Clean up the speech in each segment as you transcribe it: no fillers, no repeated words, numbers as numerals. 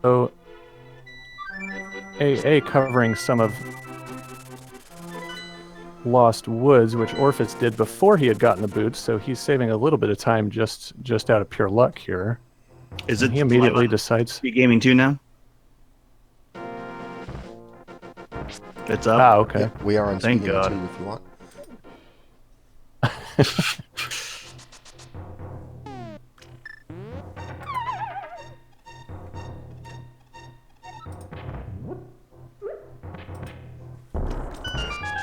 AA covering some of Lost Woods, which Orphis did before he had gotten the boots, so he's saving a little bit of time just out of pure luck here. Is and it? He immediately decides. Speed Gaming 2 now. It's up. Ah, okay. Yeah, we are on Thank Speed Gaming God. 2 if you want.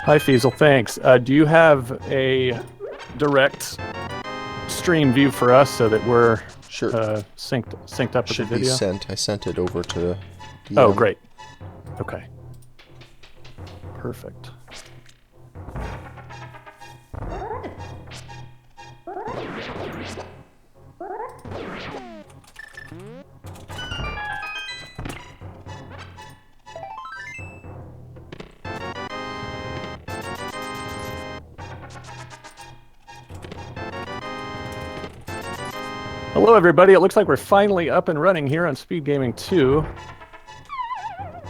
Hi, Feasel. Thanks. Do you have a direct stream view for us so that we're Sure. synced up with Should the be video? sent. I sent it over to DM. Oh, great. Okay. Perfect. Hello, everybody. It looks like we're finally up and running here on Speed Gaming 2.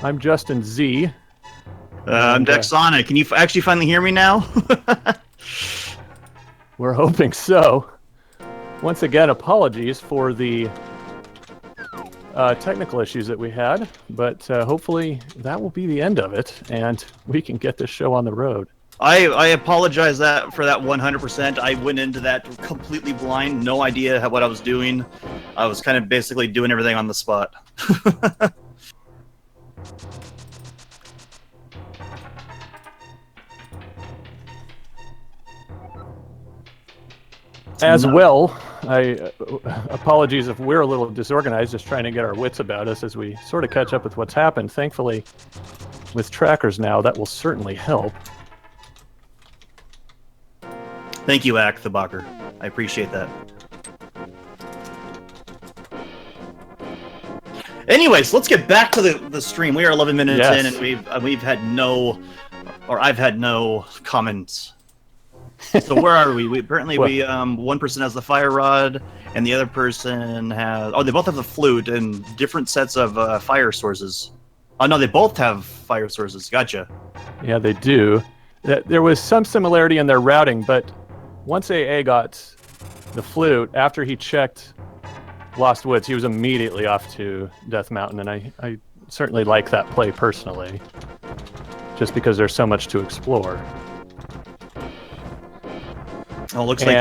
I'm Justin Z. I'm Dexonic. Can you actually finally hear me now? We're hoping so. Once again, apologies for the technical issues that we had, but hopefully that will be the end of it, and we can get this show on the road. I apologize for that 100%. I went into that completely blind, no idea what I was doing. I was kind of basically doing everything on the spot. As well, apologies if we're a little disorganized, just trying to get our wits about us as we sort of catch up with what's happened. Thankfully, with trackers now, that will certainly help. Thank you, Ak the Bacher. I appreciate that. Anyways, let's get back to the stream. We are 11 minutes in, and we've had no, or I've had no comments. So where are we? Apparently one person has the fire rod, and the other person has. Oh, they both have the flute and different sets of fire sources. Oh no, they both have fire sources. Gotcha. Yeah, they do. There was some similarity in their routing, but once AA got the flute, after he checked Lost Woods, he was immediately off to Death Mountain, and I certainly like that play personally, just because there's so much to explore. Oh, it looks like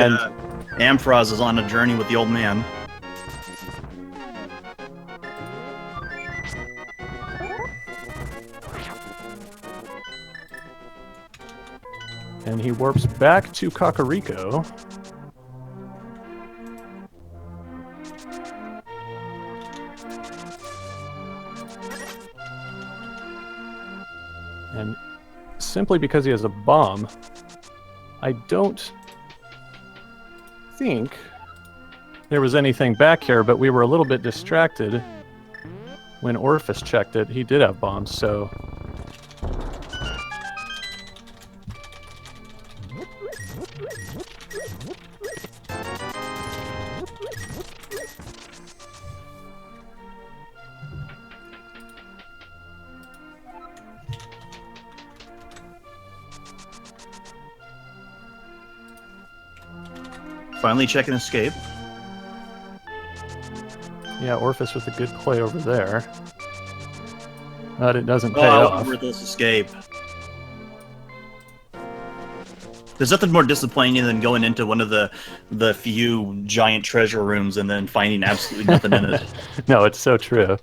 Ampharos is on a journey with the old man. And he warps back to Kakariko. And simply because he has a bomb, I don't think there was anything back here, but we were a little bit distracted when Orphis checked it. He did have bombs, so... Finally checking escape. Yeah, Orphis with a good play over there. But it doesn't pay off. Worthless escape. There's nothing more disappointing than going into one of the few giant treasure rooms and then finding absolutely nothing in it. No, it's so true.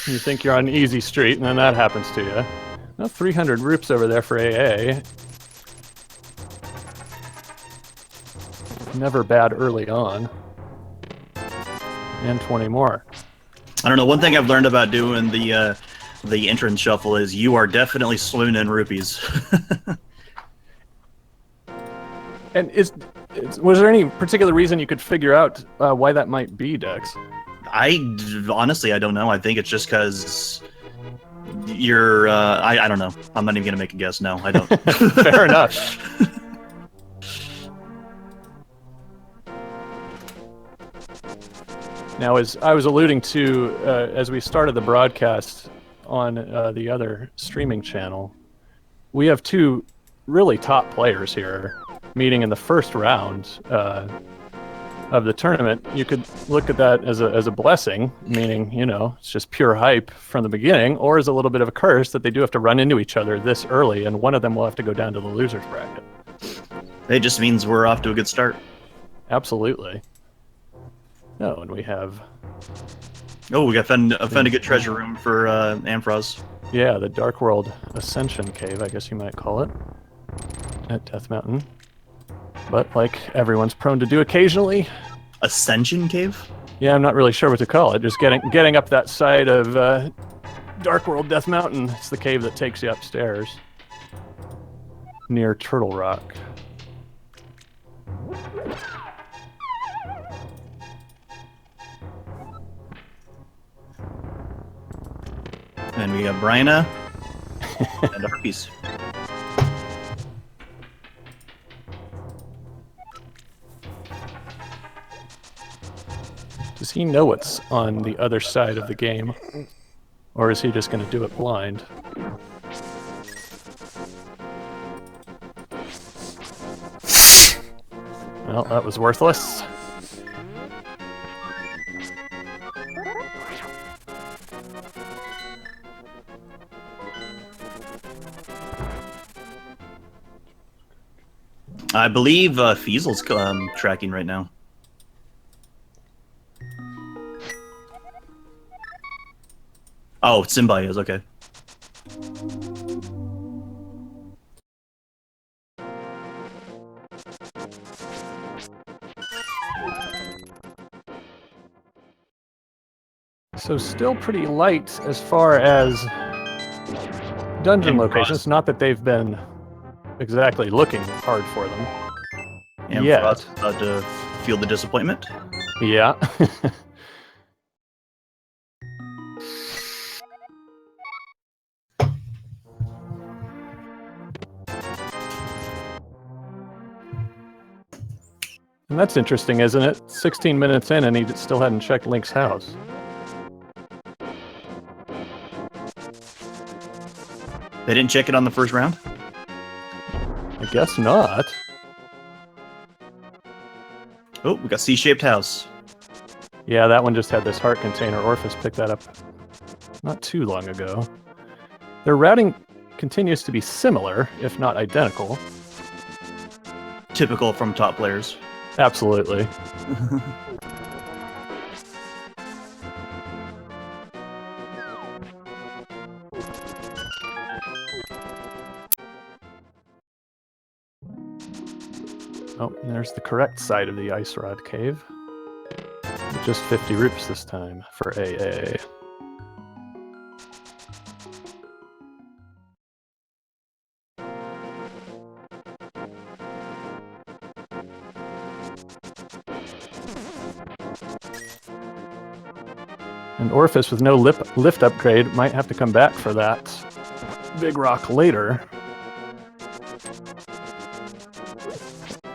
You think you're on easy street, and then that happens to you. Well, 300 roops over there for AA. Never bad early on. And 20 more. I don't know. One thing I've learned about doing the entrance shuffle is you are definitely swimming in rupees. And was there any particular reason you could figure out why that might be, Dex? Honestly, I don't know. I think it's just because you're. I don't know. I'm not even gonna make a guess. No, I don't. Fair enough. Now, as I was alluding to as we started the broadcast on the other streaming channel, we have two really top players here meeting in the first round of the tournament. You could look at that as a blessing, meaning, you know, it's just pure hype from the beginning, or as a little bit of a curse that they do have to run into each other this early, and one of them will have to go down to the losers bracket. It just means we're off to a good start. Absolutely. Oh, and we have... Oh, we got found a good treasure room for Ampharos. Yeah, the Dark World Ascension Cave, I guess you might call it, at Death Mountain. But like everyone's prone to do occasionally... Ascension Cave? Yeah, I'm not really sure what to call it. Just getting up that side of Dark World Death Mountain. It's the cave that takes you upstairs. Near Turtle Rock. And we have Bryna and Orphis. Does he know what's on the other side of the game? Or is he just going to do it blind? Well, that was worthless. I believe Fiesel's tracking right now. Oh, Simba is, okay. So still pretty light as far as dungeon locations. Not that they've been exactly looking hard for them. And yeah, about to feel the disappointment. Yeah. And that's interesting, isn't it? 16 minutes in and he still hadn't checked Link's house. They didn't check it on the first round? I guess not. Oh, we got C-shaped house. Yeah, that one just had this heart container. Orphis picked that up not too long ago. Their routing continues to be similar, if not identical. Typical from top players. Absolutely. Oh, and there's the correct side of the Ice Rod Cave. Just 50 rupees this time for AA. And Orphis, with no lift upgrade, might have to come back for that big rock later.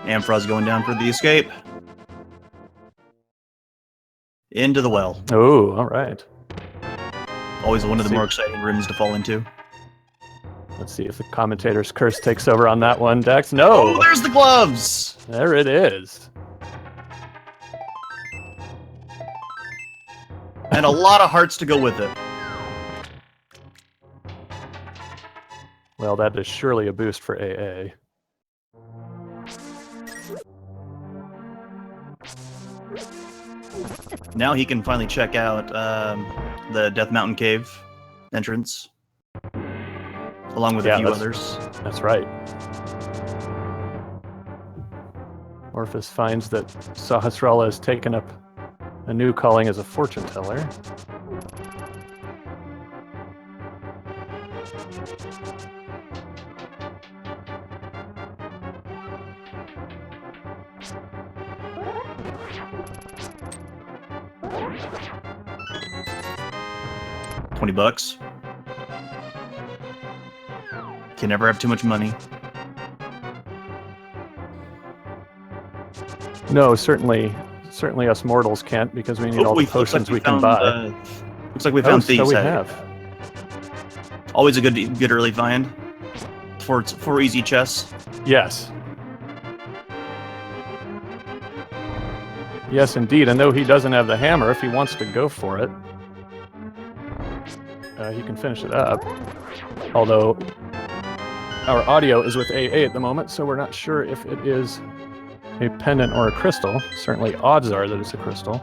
Ampharos going down for the escape. Into the well. Oh, all right. Always one of the more exciting rooms to fall into. Let's see if the commentator's curse takes over on that one, Dex. No! Oh, there's the gloves! There it is. And a lot of hearts to go with it. Well, that is surely a boost for AA. Now he can finally check out the Death Mountain Cave entrance, along with a few others. That's right. Orphis finds that Sahasrara has taken up a new calling as a fortune teller. $20. Can never have too much money. No, certainly Certainly us mortals can't because we need all the potions we can found, buy. Looks like we found thieves. So we Head. have. Always a good early find for easy chests. Yes. Yes, indeed. And though he doesn't have the hammer, if he wants to go for it, he can finish it up. Although our audio is with AA at the moment, so we're not sure if it is a pendant or a crystal. Certainly odds are that it's a crystal.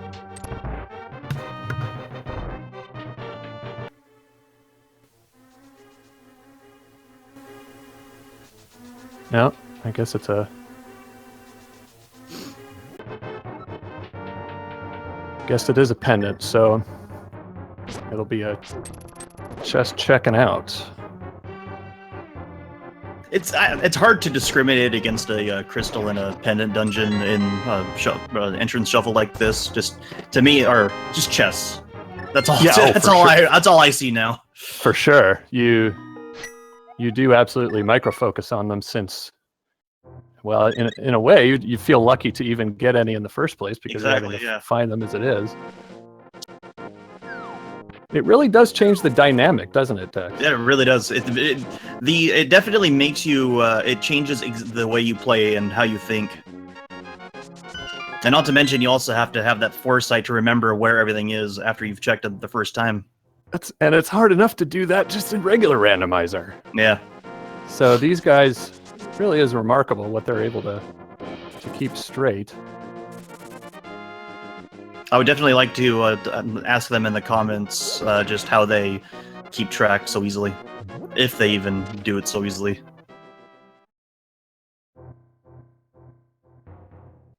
No, I guess it's a... Guess it is a pendant, so it'll be a chest checking out. It's hard to discriminate against a crystal in a pendant dungeon in entrance shuffle like this. Just to me, are just chests. That's all. Yeah, that's all I see now. For sure, you do absolutely micro-focus on them since, well, in a way, you feel lucky to even get any in the first place because you're having to find them as it is. It really does change the dynamic, doesn't it, Dex? Yeah, it really does. It definitely makes you. It changes the way you play and how you think. And not to mention, you also have to have that foresight to remember where everything is after you've checked it the first time. And it's hard enough to do that just in regular randomizer. Yeah. So these guys, it really is remarkable what they're able to keep straight. I would definitely like to ask them in the comments just how they keep track so easily, if they even do it so easily.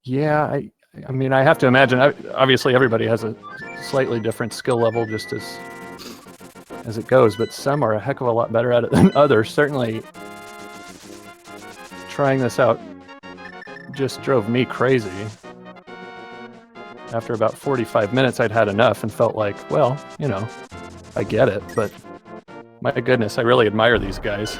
Yeah, I mean, I have to imagine. Obviously, everybody has a slightly different skill level, just as it goes. But some are a heck of a lot better at it than others. Certainly, trying this out just drove me crazy. After about 45 minutes, I'd had enough and felt like, well, you know, I get it, but my goodness, I really admire these guys.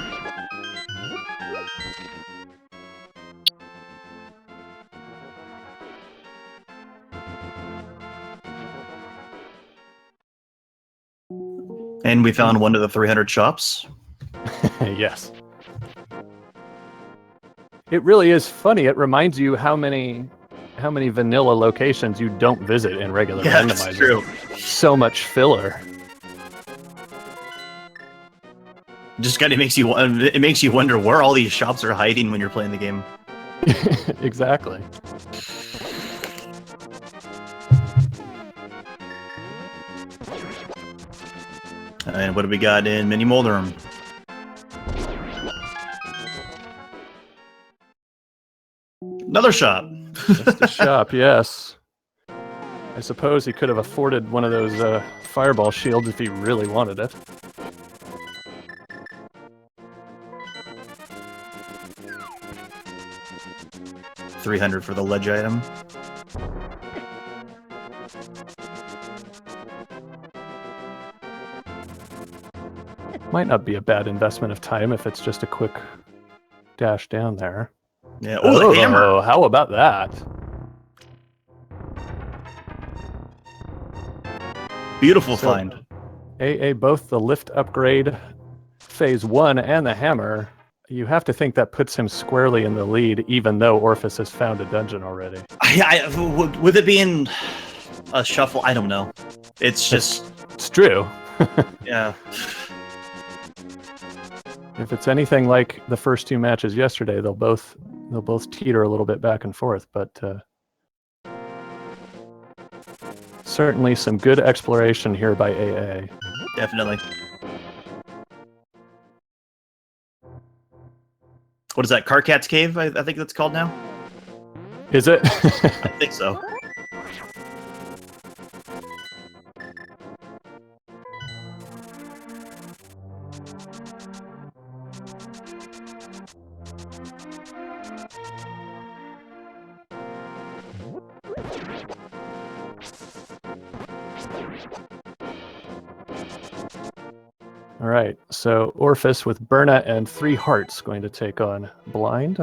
And we found one of the 300 shops. Yes. It really is funny. It reminds you how many vanilla locations you don't visit in regular randomizer. That's true. So much filler. Just kind of makes you wonder where all these shops are hiding when you're playing the game. Exactly. And what do we got in Mini Moldrum? Another shop. Just a shop, yes. I suppose he could have afforded one of those fireball shields if he really wanted it. $300 for the ledge item. Might not be a bad investment of time if it's just a quick dash down there. Yeah. Oh, the hammer. How about that? Beautiful find. AA, both the lift upgrade phase 1 and the hammer, you have to think that puts him squarely in the lead, even though Orphis has found a dungeon already. With it being a shuffle, I don't know. It's true. Yeah. If it's anything like the first two matches yesterday, they'll both teeter a little bit back and forth, but certainly some good exploration here by AA. Definitely. What is that? Carcat's Cave, I think that's called now? Is it? I think so. All right, so Orphis with Berna and 3 hearts going to take on Blind.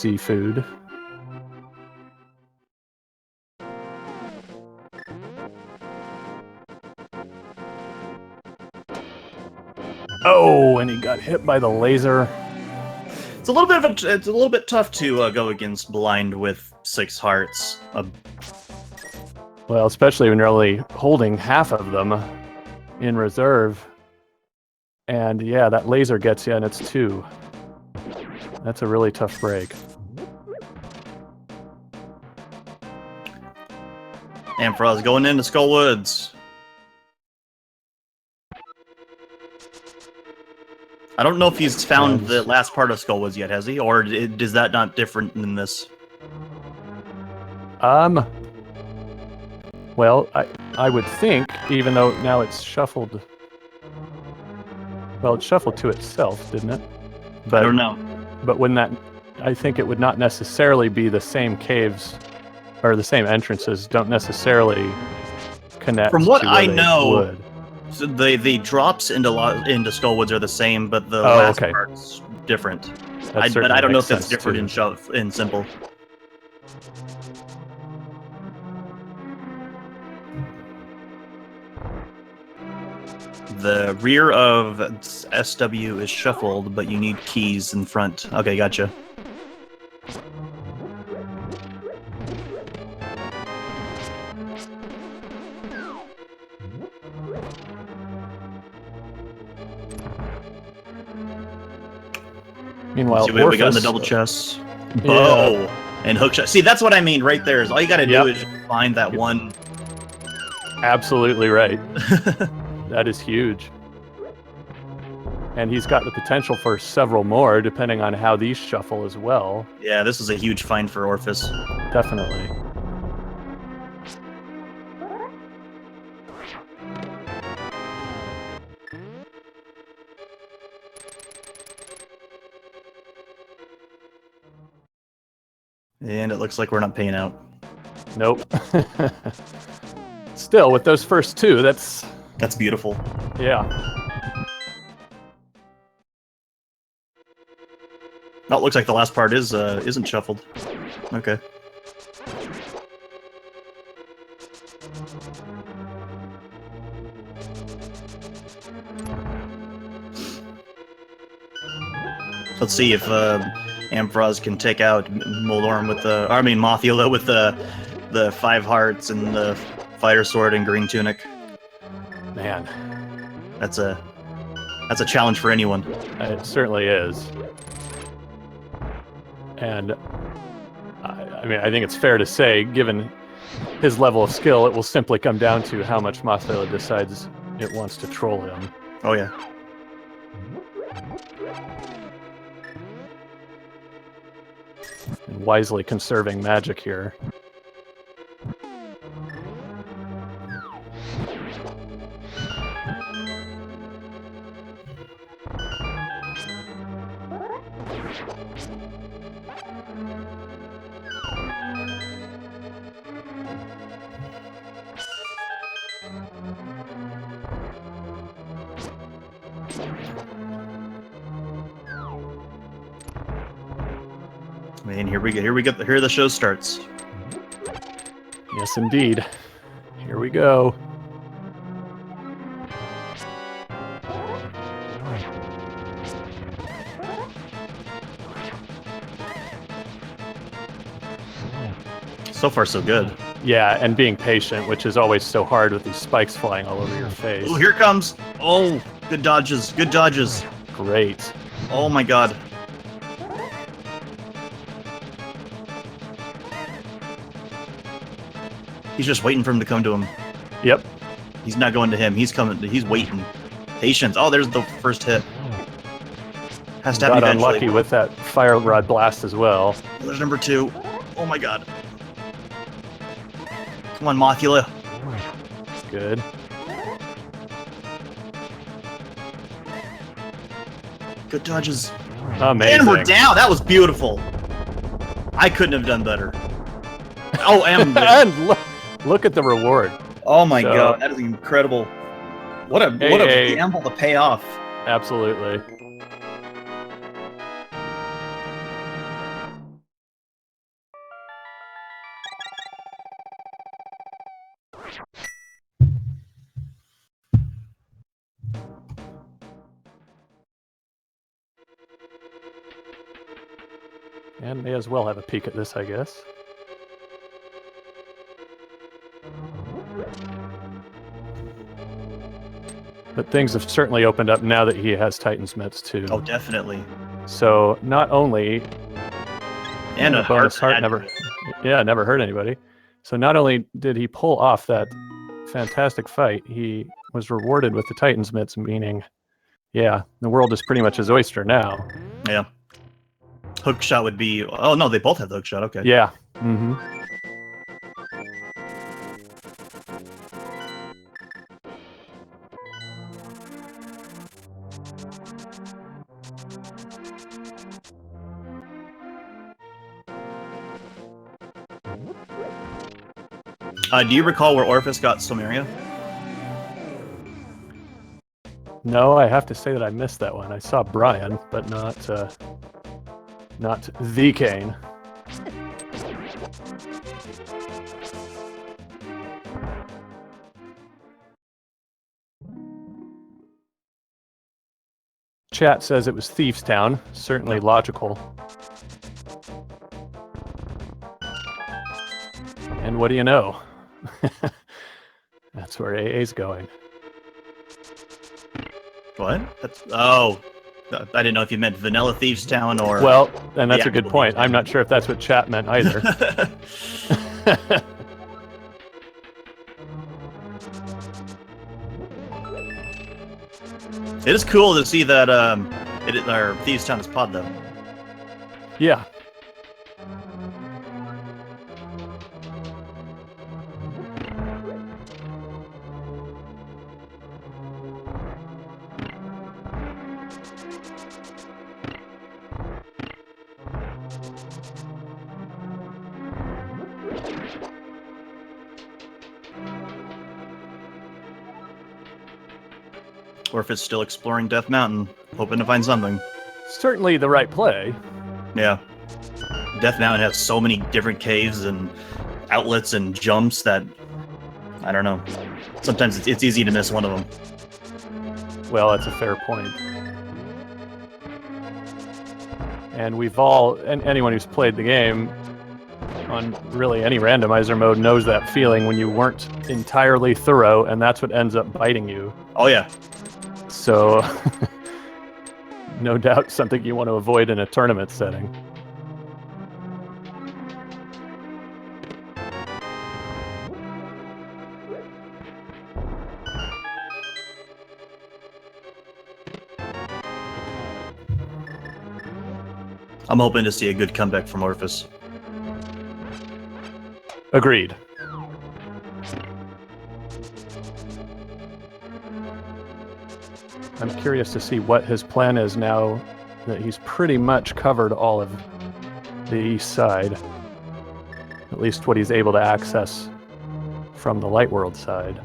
seafood. Oh, and he got hit by the laser. It's a little bit tough to go against blind with 6 hearts. Well, especially when you're only holding half of them in reserve. And yeah, that laser gets you, and it's 2. That's a really tough break. Ampharos going into Skull Woods. I don't know if he's found the last part of Skull Woods yet, has he? Or is that not different than this? Well, I would think, even though now it's shuffled... Well, it shuffled to itself, didn't it? But, I don't know. But when that... I think it would not necessarily be the same caves, or the same entrances don't necessarily connect. From what to where I they know, would. so the drops into Skull Woods are the same, but the last part's different. But I don't know if that's different in Simple. The rear of SW is shuffled, but you need keys in front. Okay, gotcha. Meanwhile, see what we got in the double chest. Bow and hook shot. See, that's what I mean right there. Is all you got to do is just find that one. Absolutely right. That is huge. And he's got the potential for several more, depending on how these shuffle as well. Yeah, this is a huge find for Orphis. Definitely. And it looks like we're not paying out. Nope. Still, with those first 2, that's beautiful. Yeah. Oh, it looks like the last part isn't shuffled. Okay. Let's see if Ampharos can take out Moldorm with Mothula with the 5 hearts and the fighter sword and green tunic. Man, that's a challenge for anyone. It certainly is. And I think it's fair to say, given his level of skill, it will simply come down to how much Mothula decides it wants to troll him. Oh yeah. And wisely conserving magic here. Man, here the show starts. Yes, indeed. Here we go. So far, so good. Yeah, and being patient, which is always so hard with these spikes flying all over your face. Oh, here it comes! Oh, good dodges, good dodges. Great. Oh my god. He's just waiting for him to come to him. Yep. He's not going to him. He's coming. He's waiting. Patience. Oh, there's the first hit. Has to happen Got eventually. unlucky with that fire rod blast as well. There's number 2. Oh my god. Come on, Mothula. Good. Good dodges. Amazing. And we're down. That was beautiful. I couldn't have done better. Oh, and look at the reward. Oh my god, that is incredible. What a gamble to pay off. Absolutely. And may as well have a peek at this, I guess. But things have certainly opened up now that he has Titan's Mitts too. Oh, definitely. So not only And a bonus heart never never hurt anybody. So not only did he pull off that fantastic fight, he was rewarded with the Titan's Mitts, meaning, yeah, the world is pretty much his oyster now. Yeah. Hook shot would be. Oh no, they both have the hook shot. Okay. Yeah. Mm-hmm. Do you recall where Orphis got Someria? No, I have to say that I missed that one. I saw Brian, but not the Kane. Chat says it was Thieves Town. Certainly logical. And what do you know? That's where AA's going. What? I didn't know if you meant Vanilla Thieves Town or... Well, and that's a good point. I'm not sure if that's what chat meant either. It is cool to see that our Thieves Town is pod, though. Yeah. Orphis still exploring Death Mountain, hoping to find something. Certainly the right play. Yeah. Death Mountain has so many different caves and outlets and jumps that, I don't know. Sometimes it's easy to miss one of them. Well, that's a fair point. And we've all, and anyone who's played the game on really any randomizer mode knows that feeling when you weren't entirely thorough, and that's what ends up biting you. Oh, yeah. So, no doubt something you want to avoid in a tournament setting. I'm hoping to see a good comeback from Orphis. Agreed. I'm curious to see what his plan is now that he's pretty much covered all of the east side. At least what he's able to access from the Light World side.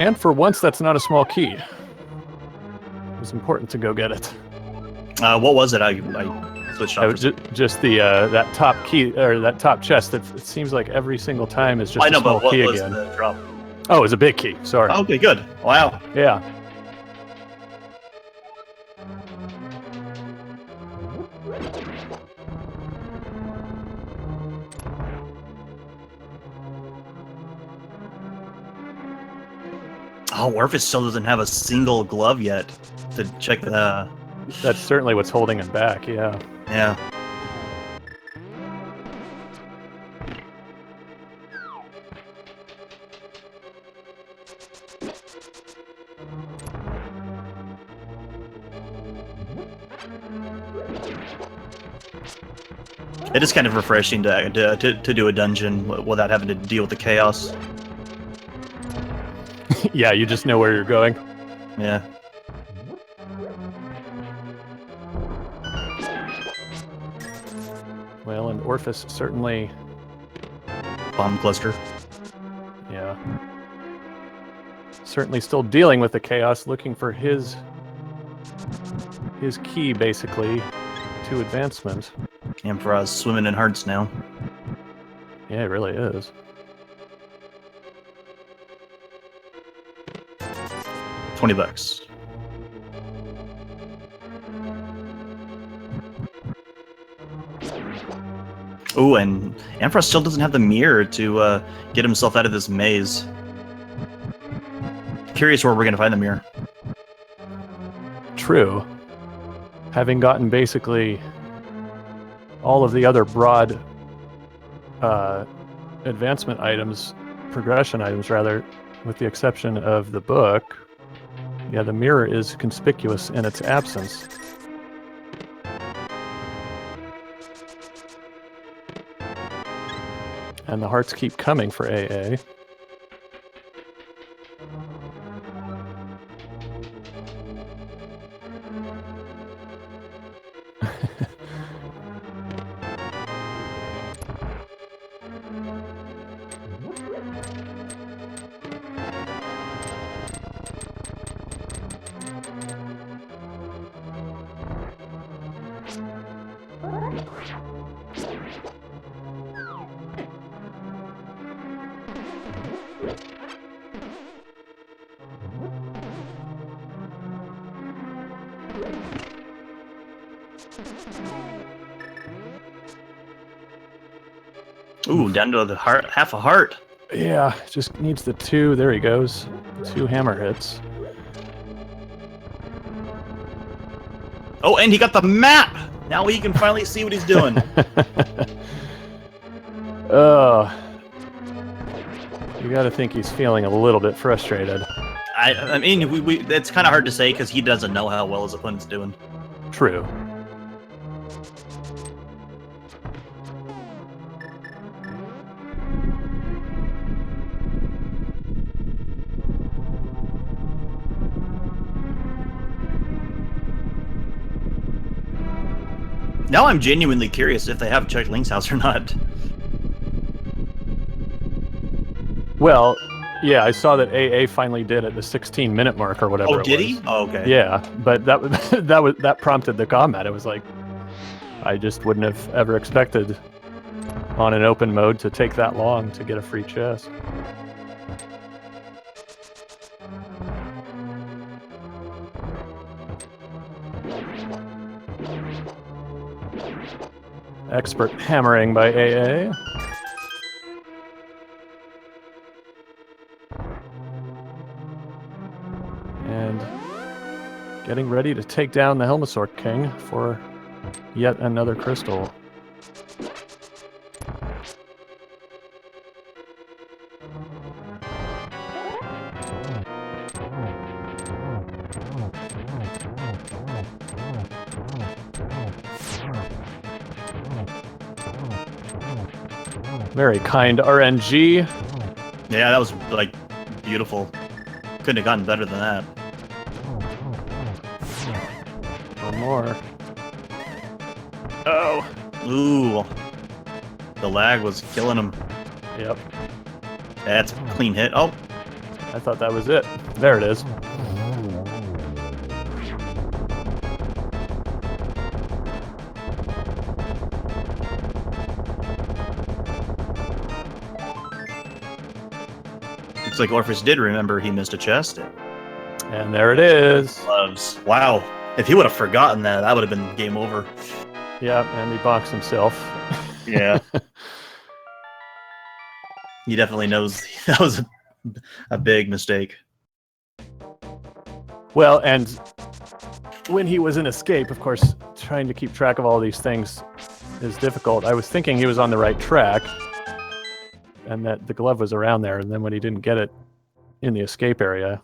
And for once, that's not a small key. It was important to go get it. What was it? I switched off. Just the that top key or that top chest. That it seems like every single time is just I know, a small but what key was again. the drop? Oh, it was a big key. Sorry. Okay, good. Wow. Yeah. Oh, Orphis still doesn't have a single glove yet to check the... That's certainly what's holding him back, yeah. Yeah. It is kind of refreshing to do a dungeon without having to deal with the chaos. Yeah, you just know where you're going. Yeah. Well, and Orphis certainly... Bomb cluster. Yeah. Certainly still dealing with the chaos, looking for his his key, basically, to advancement. Ampharos swimming in hearts now. Yeah, it really is. $20. Oh, and Ampharos still doesn't have the mirror to get himself out of this maze. Curious where we're gonna find the mirror. True. Having gotten basically all of the other broad advancement items, progression items rather, with the exception of the book, yeah, the mirror is conspicuous in its absence. And the hearts keep coming for AA. Ooh, down to the heart, half a heart. Yeah, just needs the 2. There he goes. 2 hammer hits. Oh, and he got the map! Now he can finally see what he's doing. Oh. You gotta think he's feeling a little bit frustrated. I mean, it's kind of hard to say because he doesn't know how well his opponent's doing. True. Now I'm genuinely curious if they have checked Link's house or not. Well, yeah, I saw that AA finally did at the 16-minute mark or whatever. Oh, did he? Oh, okay. Yeah, but that prompted the comment. It was like, I just wouldn't have ever expected on an open mode to take that long to get a free chest. Expert hammering by AA. And getting ready to take down the Helmasaur King for yet another crystal. Very kind RNG. Yeah, that was, like, beautiful. Couldn't have gotten better than that. One more. Oh. Ooh. The lag was killing him. Yep. That's a clean hit. Oh. I thought that was it. There it is. Looks like Orphis did remember he missed a chest. And there it is. Gloves. Wow. If he would have forgotten that, that would have been game over. Yep, and he boxed himself. Yeah. He definitely knows that was a big mistake. Well, and when he was in escape, of course, trying to keep track of all these things is difficult. I was thinking he was on the right track and that the glove was around there, and then when he didn't get it in the escape area,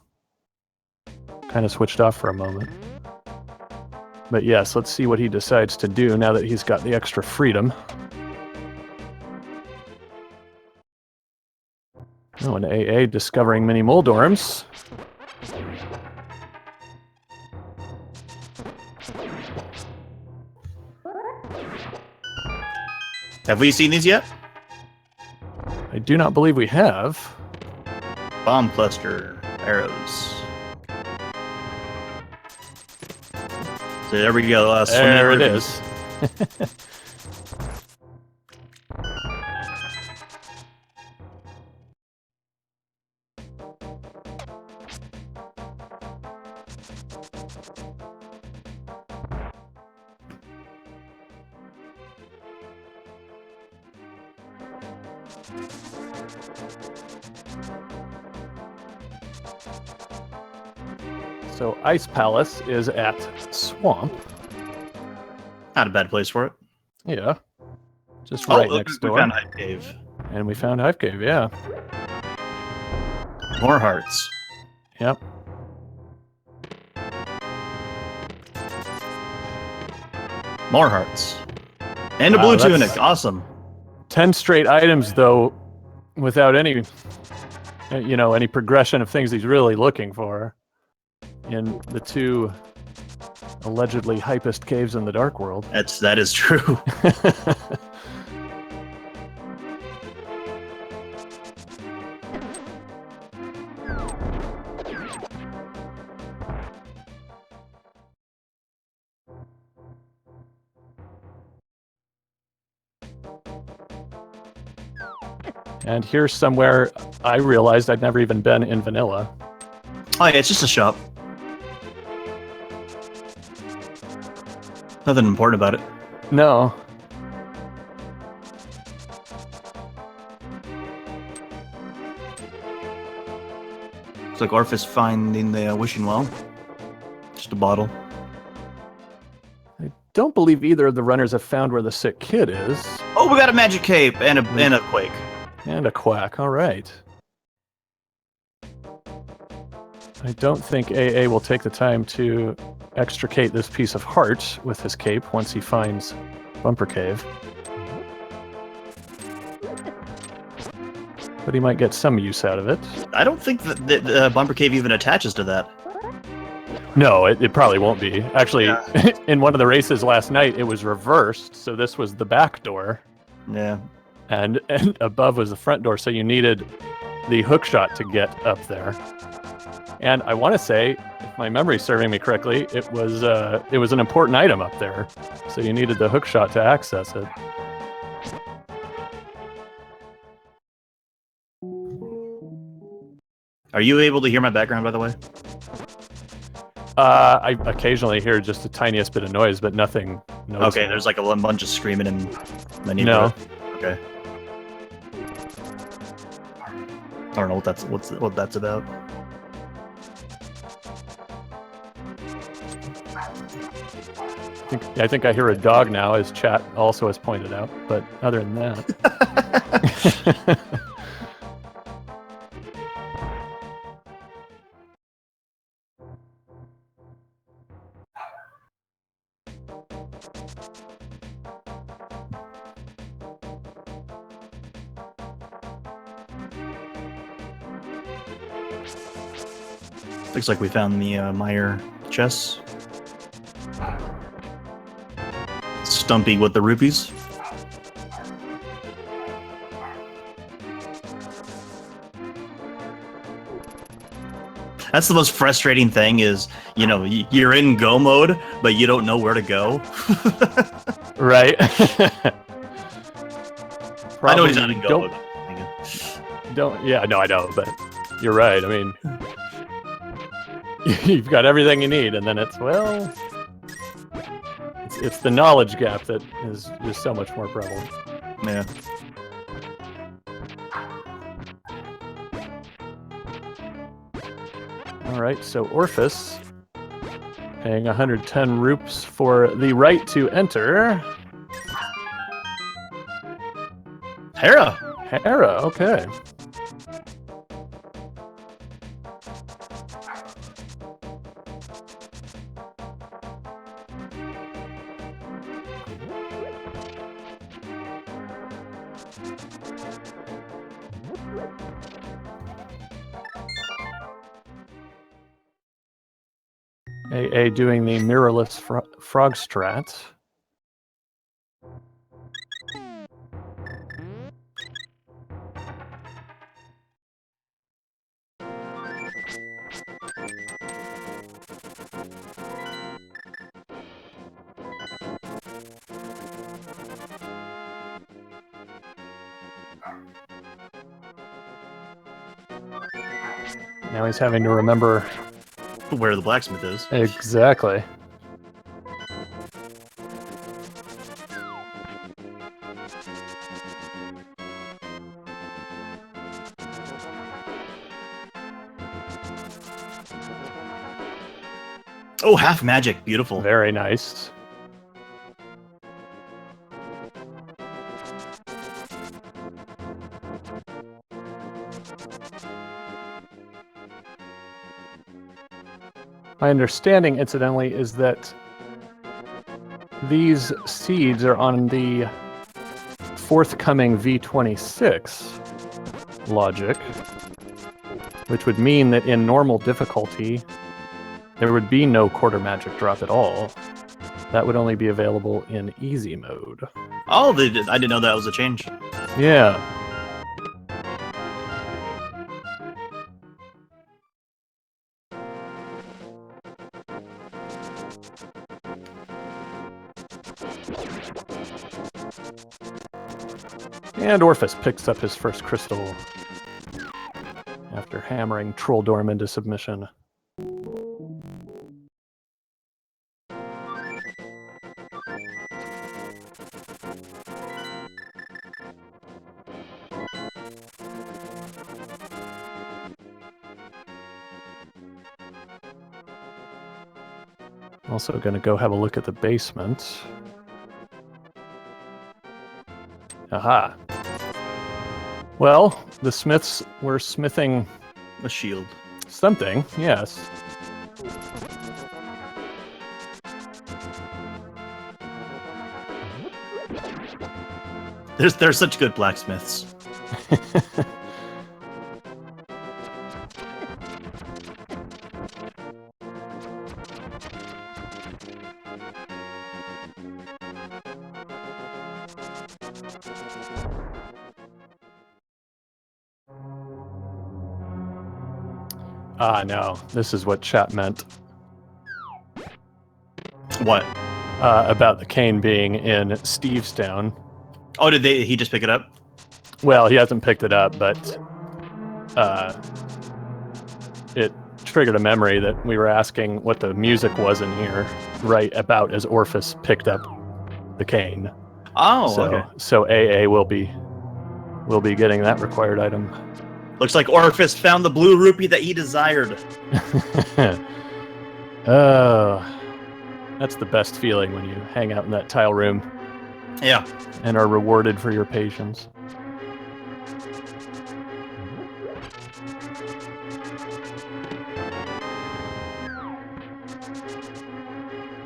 kind of switched off for a moment. But yes, let's see what he decides to do now that he's got the extra freedom. Oh, and AA discovering mini Moldorms. Have we seen these yet? I do not believe we have. Bomb cluster arrows. So there we go. There it is. So Ice Palace is at Swamp. Not a bad place for it. Yeah. Just right next door. We found Hive Cave. And we found Hive Cave, yeah. More hearts. Yep. More hearts. And a blue tunic. Awesome. 10 straight items, though, without any, any progression of things he's really looking for in the 2 allegedly hypest caves in the Dark World. That is true. And here's somewhere I realized I'd never even been in vanilla. Oh yeah, it's just a shop. Nothing important about it. No. It's like Orphis finding the wishing well. Just a bottle. I don't believe either of the runners have found where the sick kid is. Oh, we got a magic cape and a quake. And a quack, all right. I don't think AA will take the time to extricate this piece of heart with his cape once he finds Bumper Cave. But he might get some use out of it. I don't think that the Bumper Cave even attaches to that. No, it probably won't be. Actually, yeah. In one of the races last night, it was reversed, so this was the back door. Yeah. And above was the front door, so you needed the hook shot to get up there. And I want to say, if my memory's serving me correctly, it was an important item up there, so you needed the hook shot to access it. Are you able to hear my background, by the way? I occasionally hear just the tiniest bit of noise, but nothing noticeable. Okay, there's like a bunch of screaming and then you No. Okay. I don't know what that's about. I think I hear a dog now, as chat also has pointed out, but other than that. Looks like we found the Mire chest. Stumpy with the rupees. That's the most frustrating thing is, you're in go mode, but you don't know where to go. Right. I know he's not in go mode. I know, but you're right. I mean, you've got everything you need, and then it's the knowledge gap that is just so much more prevalent. Yeah. All right, so Orphis paying 110 rupees for the right to enter. Hera, okay. AA doing the mirrorless frog strat. Now he's having to remember where the blacksmith is. exactly. Oh, half magic. Beautiful. Very nice. My understanding, incidentally, is that these seeds are on the forthcoming V26 logic, which would mean that in normal difficulty, there would be no quarter magic drop at all. That would only be available in easy mode. Oh, I didn't know that was a change. Yeah. And Orphis picks up his first crystal after hammering Trolldorm into submission. Also going to go have a look at the basement. Aha. Well, the smiths were smithing A shield. something, yes. They're such good blacksmiths. Ah, no. This is what chat meant. What? About the cane being in Stevestown. Oh, he just pick it up? Well, he hasn't picked it up, but it triggered a memory that we were asking what the music was in here right about as Orphis picked up the cane. Oh, So, okay. so AA will be getting that required item. Looks like Orphis found the blue rupee that he desired. Oh, that's the best feeling when you hang out in that tile room Yeah. and are rewarded for your patience.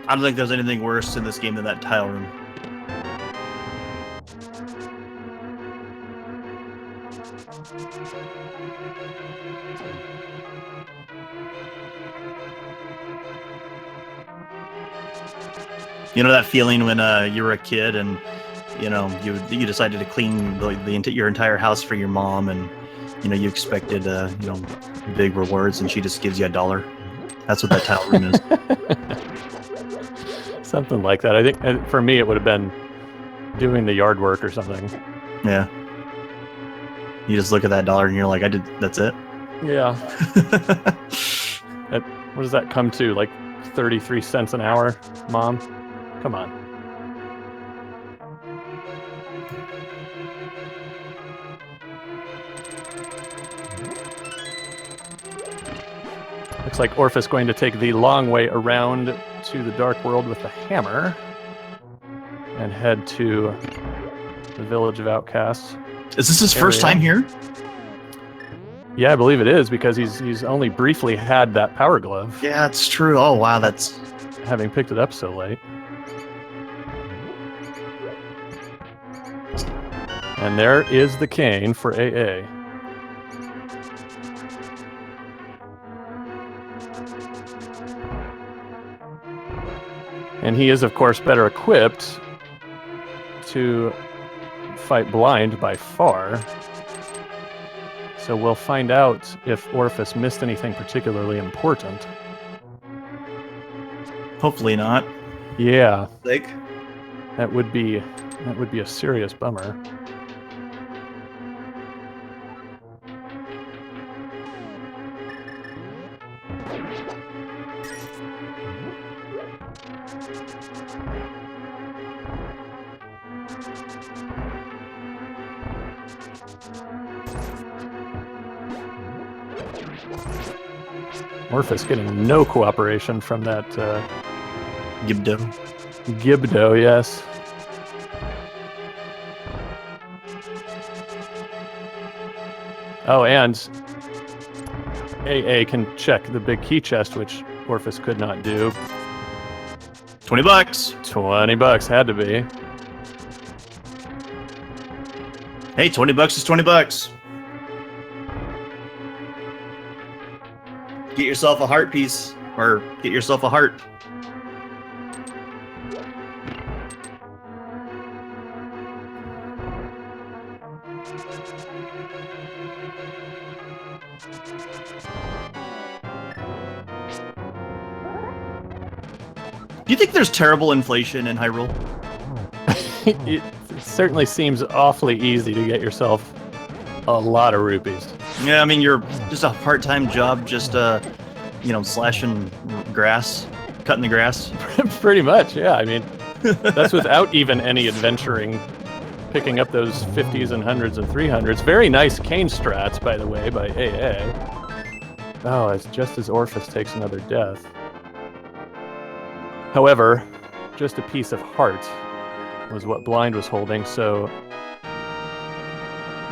I don't think there's anything worse in this game than that tile room. You know that feeling when you were a kid and you decided to clean your entire house for your mom, and you expected big rewards, and she just gives you $1. That's what that tile room is. Something like that. I think for me it would have been doing the yard work or something. Yeah. You just look at that $1 and you're like, that's it? Yeah. What does that come to? Like 33 cents an hour, Mom? Come on. Looks like Orphis going to take the long way around to the Dark World with the hammer and head to the Village of Outcasts. Is this his first time here? Yeah, I believe it is, because he's only briefly had that power glove. Yeah, it's true. Oh, wow, that's... Having picked it up so late. And there is the cane for AA. And he is, of course, better equipped to fight blind by far. So we'll find out if Orphis missed anything particularly important. Hopefully not. Yeah, Like, that would be a serious bummer. Orphis getting no cooperation from that Gibdo. Gibdo, yes. Oh, and AA can check the big key chest, which Orphis could not do. $20. $20 had to be. Hey, $20 is $20. Get yourself a heart piece, or get yourself a heart. Do you think there's terrible inflation in Hyrule? It certainly seems awfully easy to get yourself a lot of rupees. Yeah, I mean, you're just a part-time job, just you know, slashing grass, cutting the grass. Pretty much, yeah. I mean, that's without even any adventuring, picking up those 50s and 100s and 300s. Very nice cane strats, by the way, by AA. Oh, it's just as Orphis takes another death. However, just a piece of heart was what Blind was holding, so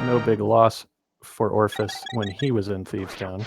no big loss for Orphis when he was in Thieves Town.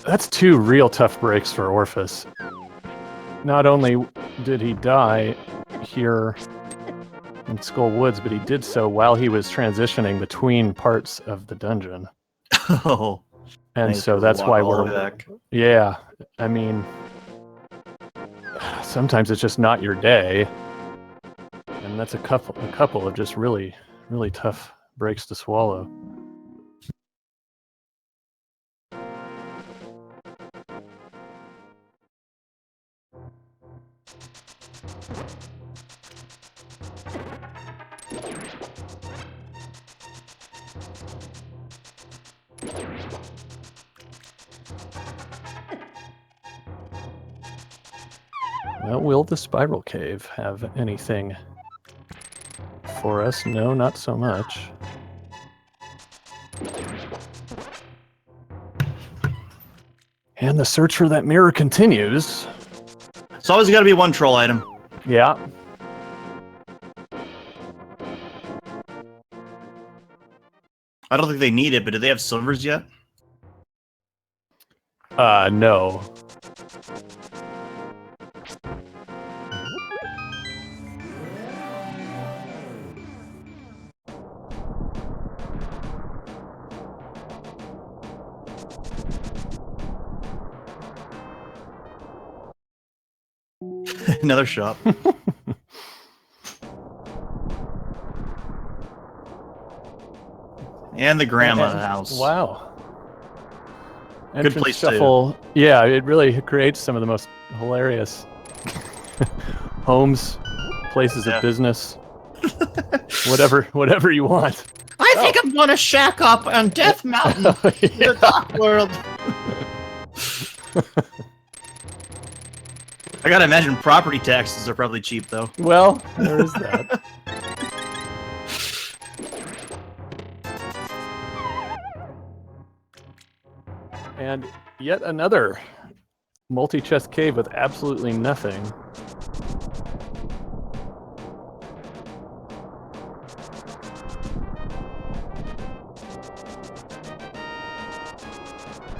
That's two real tough breaks for Orphis. Not only did he die here in Skull Woods, but he did so while he was transitioning between parts of the dungeon. Oh. And so that's why we're back. Yeah, I mean, sometimes it's just not your day. And that's a couple of just really, really tough breaks to swallow. Well, will the Spiral Cave have anything for us? No, not so much. And the search for that mirror continues. It's always got to be one troll item. Yeah. I don't think they need it, but do they have silvers yet? No. Another shop. And the grandma house. Wow. Good Entrance place shuffle. Yeah, it really creates some of the most hilarious homes, places of business, whatever you want. I think I'm gonna shack up on Death Mountain in the Dark World. I gotta imagine property taxes are probably cheap, though. Well, there is that. And yet another multi-chest cave with absolutely nothing.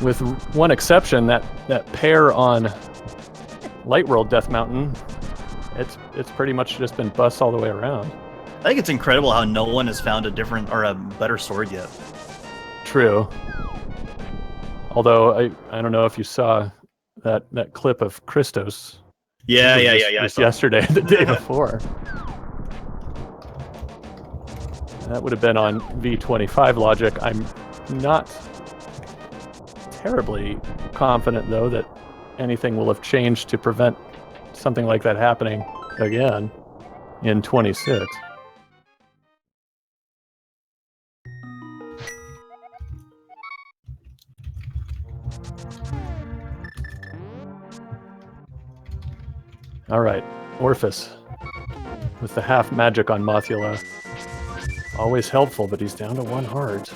With one exception, that pair on Light World Death Mountain, it's pretty much just been busts all the way around. I think it's incredible how no one has found a different or a better sword yet. True. Although I don't know if you saw that clip of Christos. Yeah. Just yesterday, the day before. That would have been on V25 logic. I'm not terribly confident, though, that anything will have changed to prevent something like that happening again in 26. All right, Orphis with the half magic on Mothula. Always helpful, but he's down to 1 heart.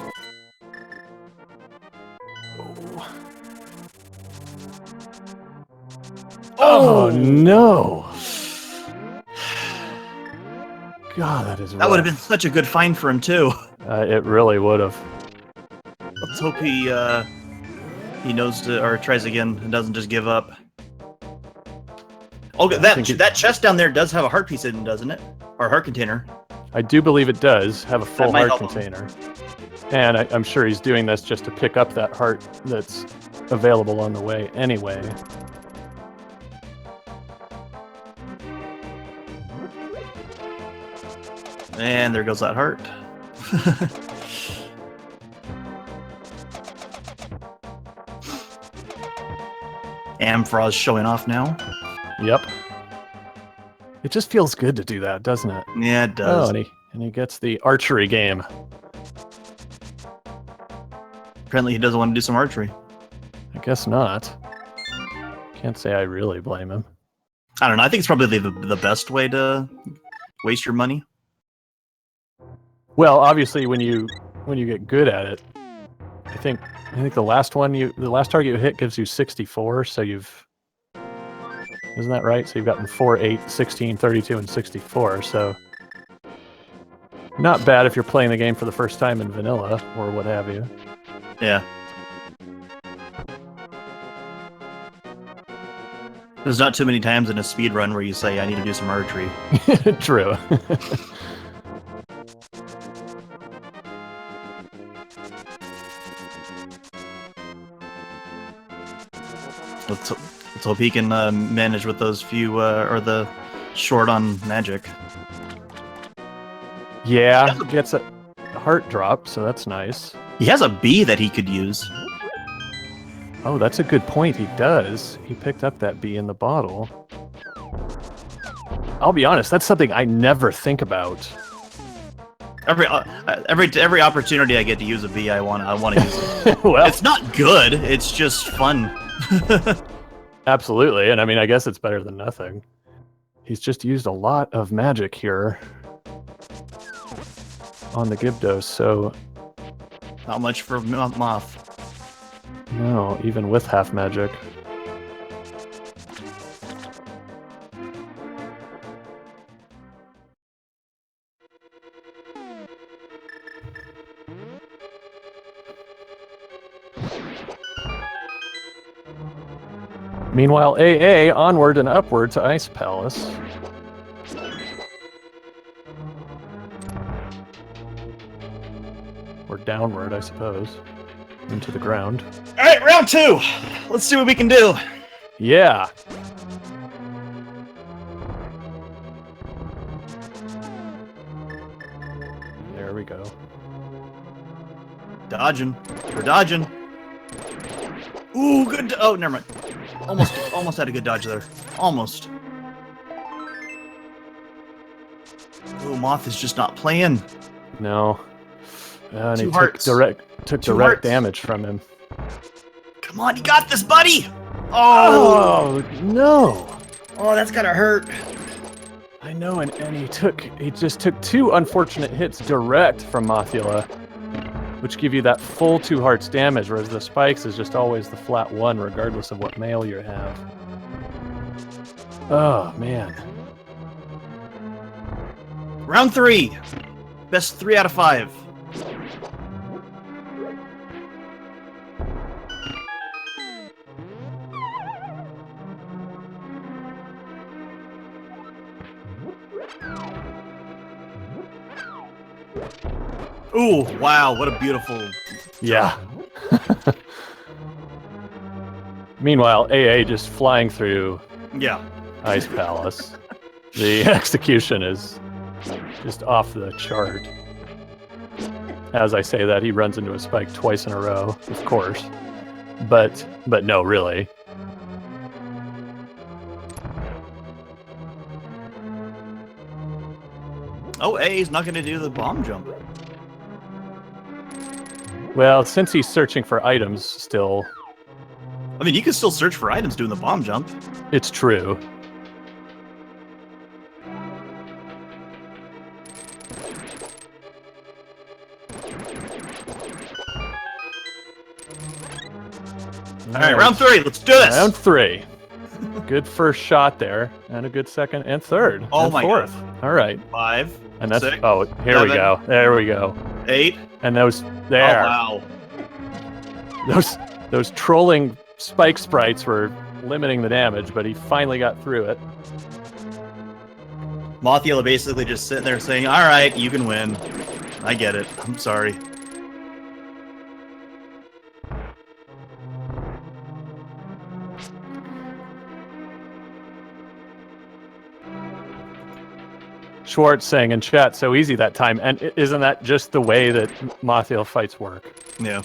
Oh no! God, that is rough. That would have been such a good find for him too. It really would have. Let's hope he knows to, or tries again and doesn't just give up. Oh, that chest down there does have a heart piece in it, doesn't it? Or a heart container. I do believe it does have a full That might heart help container. And I'm sure he's doing this just to pick up that heart that's available on the way anyway. And there goes that heart. Ampharos showing off now. Yep. It just feels good to do that, doesn't it? Yeah, it does. Oh, and he gets the archery game. Apparently he doesn't want to do some archery. I guess not. Can't say I really blame him. I don't know. I think it's probably the best way to waste your money. Well, obviously, when you get good at it, I think the last target you hit gives you 64. So isn't that right? So you've gotten 4, 8, 16, 32, and 64. So not bad if you're playing the game for the first time in vanilla or what have you. Yeah. There's not too many times in a speed run where you say, I need to do some archery. True. Let's hope he can manage with those few, or the short on magic. Yeah, gets a heart drop, so that's nice. He has a bee that he could use. Oh, that's a good point. He does. He picked up that bee in the bottle. I'll be honest, that's something I never think about. Every opportunity I get to use a bee, I want to use it. Well, it's not good. It's just fun. Absolutely, and I mean, I guess it's better than nothing. He's just used a lot of magic here on the Gibdos, so not much for Moth. No, even with half magic. Meanwhile, AA onward and upward to Ice Palace. Or downward, I suppose. Into the ground. Alright, round 2! Let's see what we can do. Yeah! There we go. Dodging. We're dodging. Ooh, good. Oh, never mind. Almost had a good dodge there. Almost. Ooh, Moth is just not playing. No. And he hearts. took direct damage from him. Come on, you got this, buddy! Oh! No! Oh, that's gotta hurt. I know, and he just took 2 unfortunate hits direct from Mothula, which give you that full 2 hearts damage, whereas the spikes is just always the flat 1, regardless of what mail you have. Oh, man. Round 3. Best 3 out of 5. Ooh, wow, what a beautiful... Yeah. Meanwhile, AA just flying through Yeah. Ice Palace. The execution is just off the chart. As I say that, he runs into a spike twice in a row, of course. But no, really. Oh, A's not going to do the bomb jump. Well, since he's searching for items still, I mean, you can still search for items doing the bomb jump. it's true. All right, round 3. Let's do this. Round 3. Good first shot there, and a good second and third. Oh and my fourth. All right. 5. And that's 6, oh, here 7, we go. There we go. 8. And those there. Oh, wow. Those trolling spike sprites were limiting the damage, but he finally got through it. Mothula basically just sitting there saying, all right, you can win. I get it. I'm sorry. Schwartz saying in chat, so easy that time. And isn't that just the way that Mothula fights work? Yeah.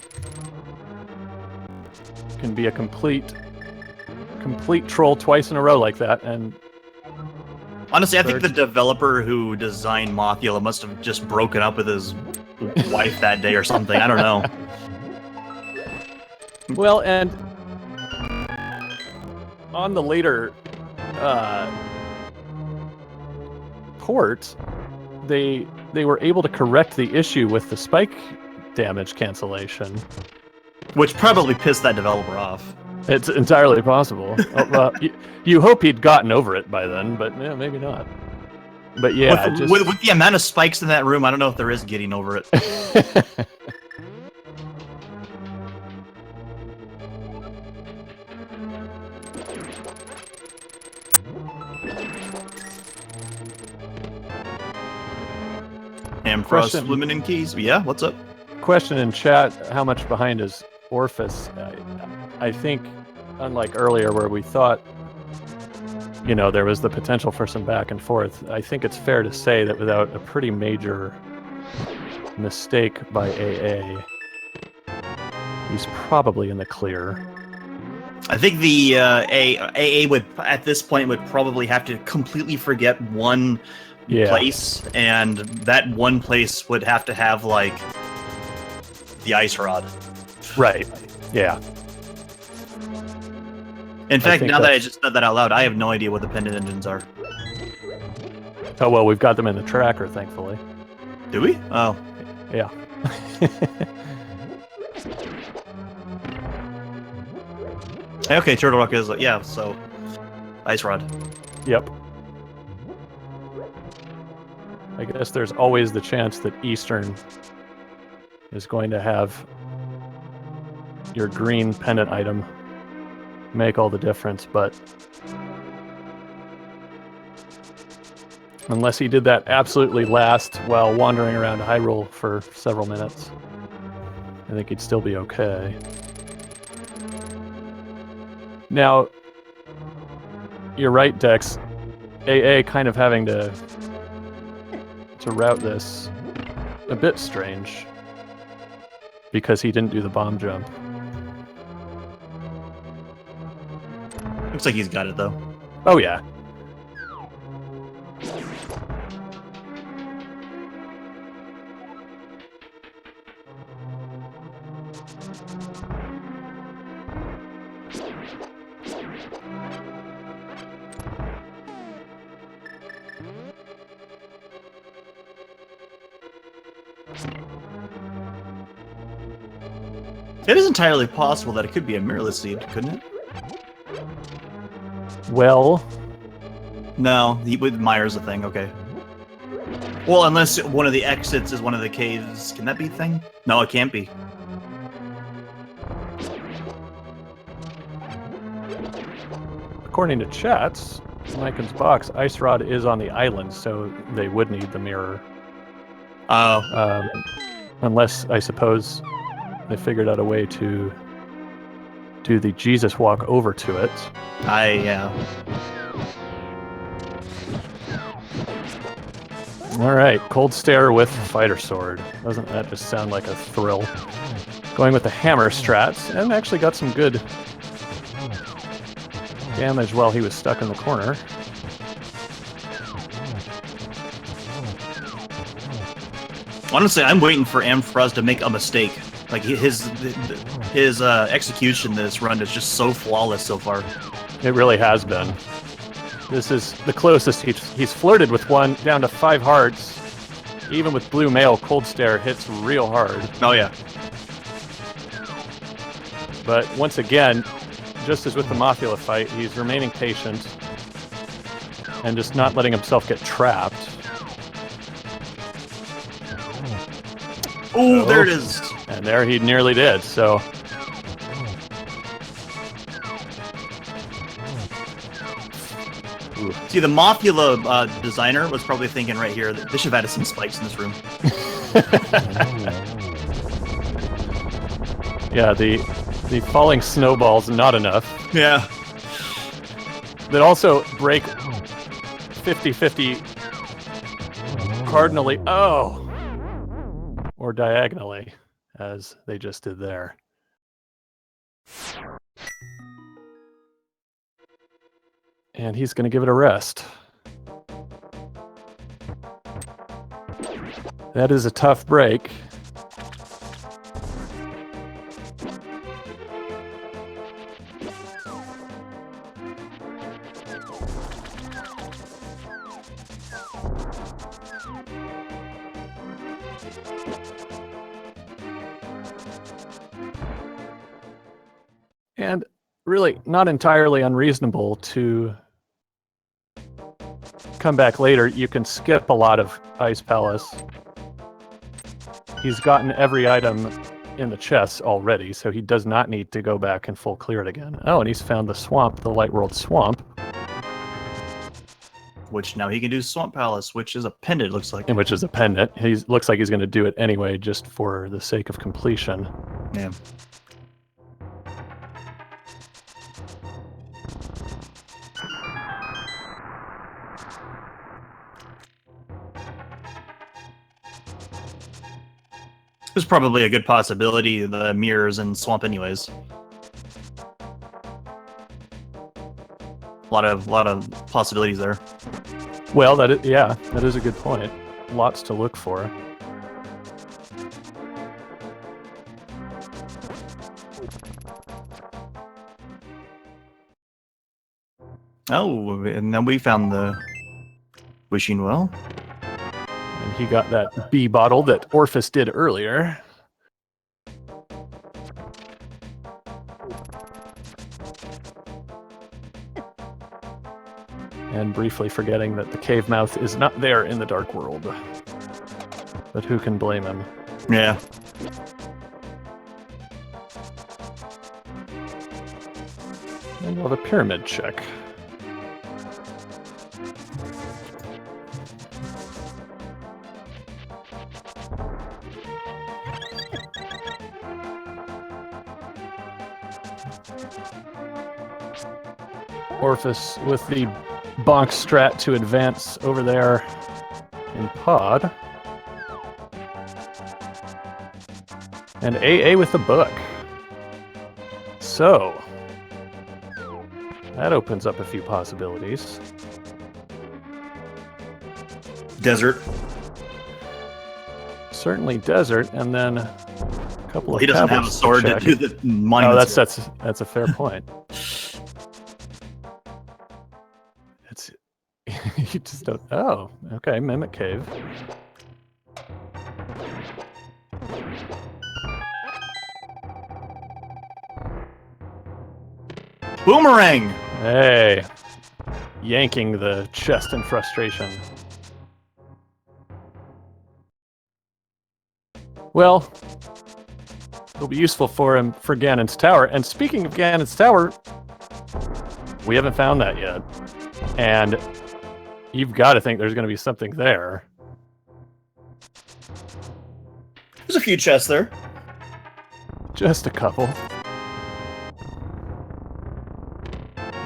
Can be a complete troll twice in a row like that, and Honestly, I think the developer who designed Mothula must have just broken up with his wife that day or something. I don't know. well, and on the later port, they were able to correct the issue with the spike damage cancellation, Which probably pissed that developer off. It's entirely possible. You hope he'd gotten over it by then, but yeah, maybe not. But yeah, with the amount of spikes in that room, I don't know if there is getting over it. Ampharos swimming in keys. Yeah, what's up? Question in chat, how much behind is Orphis? I think, unlike earlier where we thought, there was the potential for some back and forth, I think it's fair to say that without a pretty major mistake by AA, he's probably in the clear. I think the AA would, at this point, would probably have to completely forget one place, and that one place would have to have, like, the ice rod. Right, yeah. In fact, now that I just said that out loud, I have no idea what the pendant engines are. Oh, well, we've got them in the tracker, thankfully. Do we? Oh. Yeah. Okay, Turtle Rock is, yeah, so... Ice Rod. Yep. I guess there's always the chance that Eastern is going to have your green pendant item make all the difference, but unless he did that absolutely last while wandering around Hyrule for several minutes, I think he'd still be okay. Now, you're right, Dex. AA kind of having to route this a bit strange because he didn't do the bomb jump. Looks like he's got it, though. Oh, yeah. It is entirely possible that it could be a mirrorless seed, couldn't it? Well... No, with Mire's a thing, okay. Well, unless one of the exits is one of the caves. Can that be a thing? No, it can't be. According to chats, Lycan's box, Ice Rod is on the island, so they would need the mirror. Oh. Unless, I suppose, they figured out a way to do the Jesus walk over to it. Yeah. Alright, Cold Stare with Fighter Sword. Doesn't that just sound like a thrill? Going with the hammer strats, and actually got some good damage while he was stuck in the corner. Honestly, I'm waiting for Ampharos to make a mistake. Like his execution this run is just so flawless so far. It really has been. This is the closest he's flirted with one, down to 5 hearts. Even with Blue Mail, Cold Stare hits real hard. Oh yeah. But once again, just as with the Mothula fight, he's remaining patient and just not letting himself get trapped. Oh, there it is. And there he nearly did, so... Ooh. See, the Mothula designer was probably thinking right here that they should have added some spikes in this room. Yeah, the falling snowballs, not enough. Yeah. That also break 50-50 cardinally. Oh! Or diagonally, as they just did there. And he's going to give it a rest. That is a tough break. And really not entirely unreasonable to come back later. You can skip a lot of Ice Palace. He's gotten every item in the chest already, so he does not need to go back and full clear it again. Oh, and he's found the swamp, the Light World Swamp. Which now he can do Swamp Palace, which is a pendant, looks like. And which is a pendant. He looks like he's going to do it anyway, just for the sake of completion. Yeah. There's probably a good possibility the mirrors and swamp anyways. A lot of possibilities there. Well, that is a good point. Lots to look for. Oh, and then we found the wishing well. And he got that bee bottle that Orphis did earlier. And briefly forgetting that the cave mouth is not there in the Dark World. But who can blame him? Yeah. And we'll have a pyramid check. Orphis with the bonk strat to advance over there in pod. And AA with the book. So, that opens up a few possibilities. Desert. Certainly desert, and then a couple of He doesn't have a sword to do the monuments. Oh, that's a fair point. You just don't... Oh, okay, Mimic Cave. Boomerang! Hey. Yanking the chest in frustration. Well, it'll be useful for him for Ganon's Tower. And speaking of Ganon's Tower, we haven't found that yet. And you've got to think there's going to be something there. There's a few chests there. Just a couple.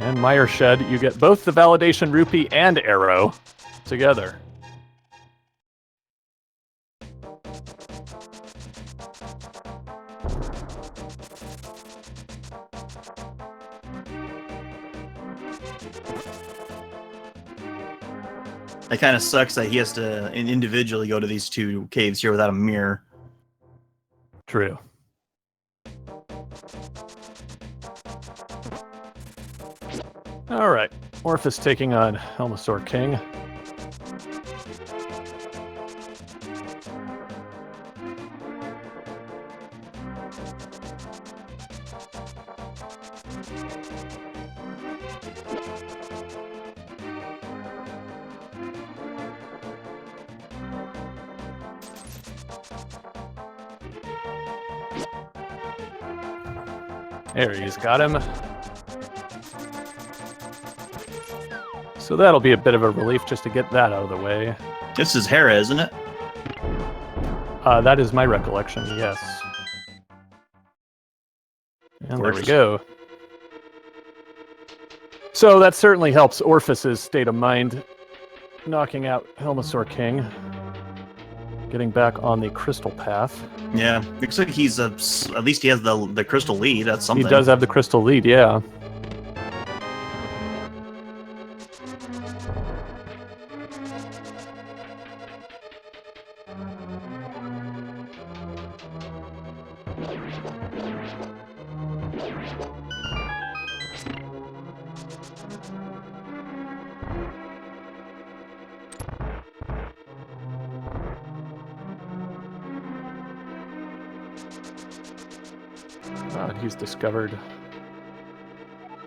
And Mire Shed, you get both the Validation Rupee and Arrow together. It kind of sucks that he has to individually go to these two caves here without a mirror. True. All right, Orphis taking on Helmasaur King. There he's got him. So that'll be a bit of a relief just to get that out of the way. This is Hera, isn't it? That is my recollection, yes. And there we go. So that certainly helps Orphis's state of mind, knocking out Helmasaur King, getting back on the crystal path. Yeah, looks like he's at least he has the crystal lead. That's something. He does have the crystal lead, yeah. He's discovered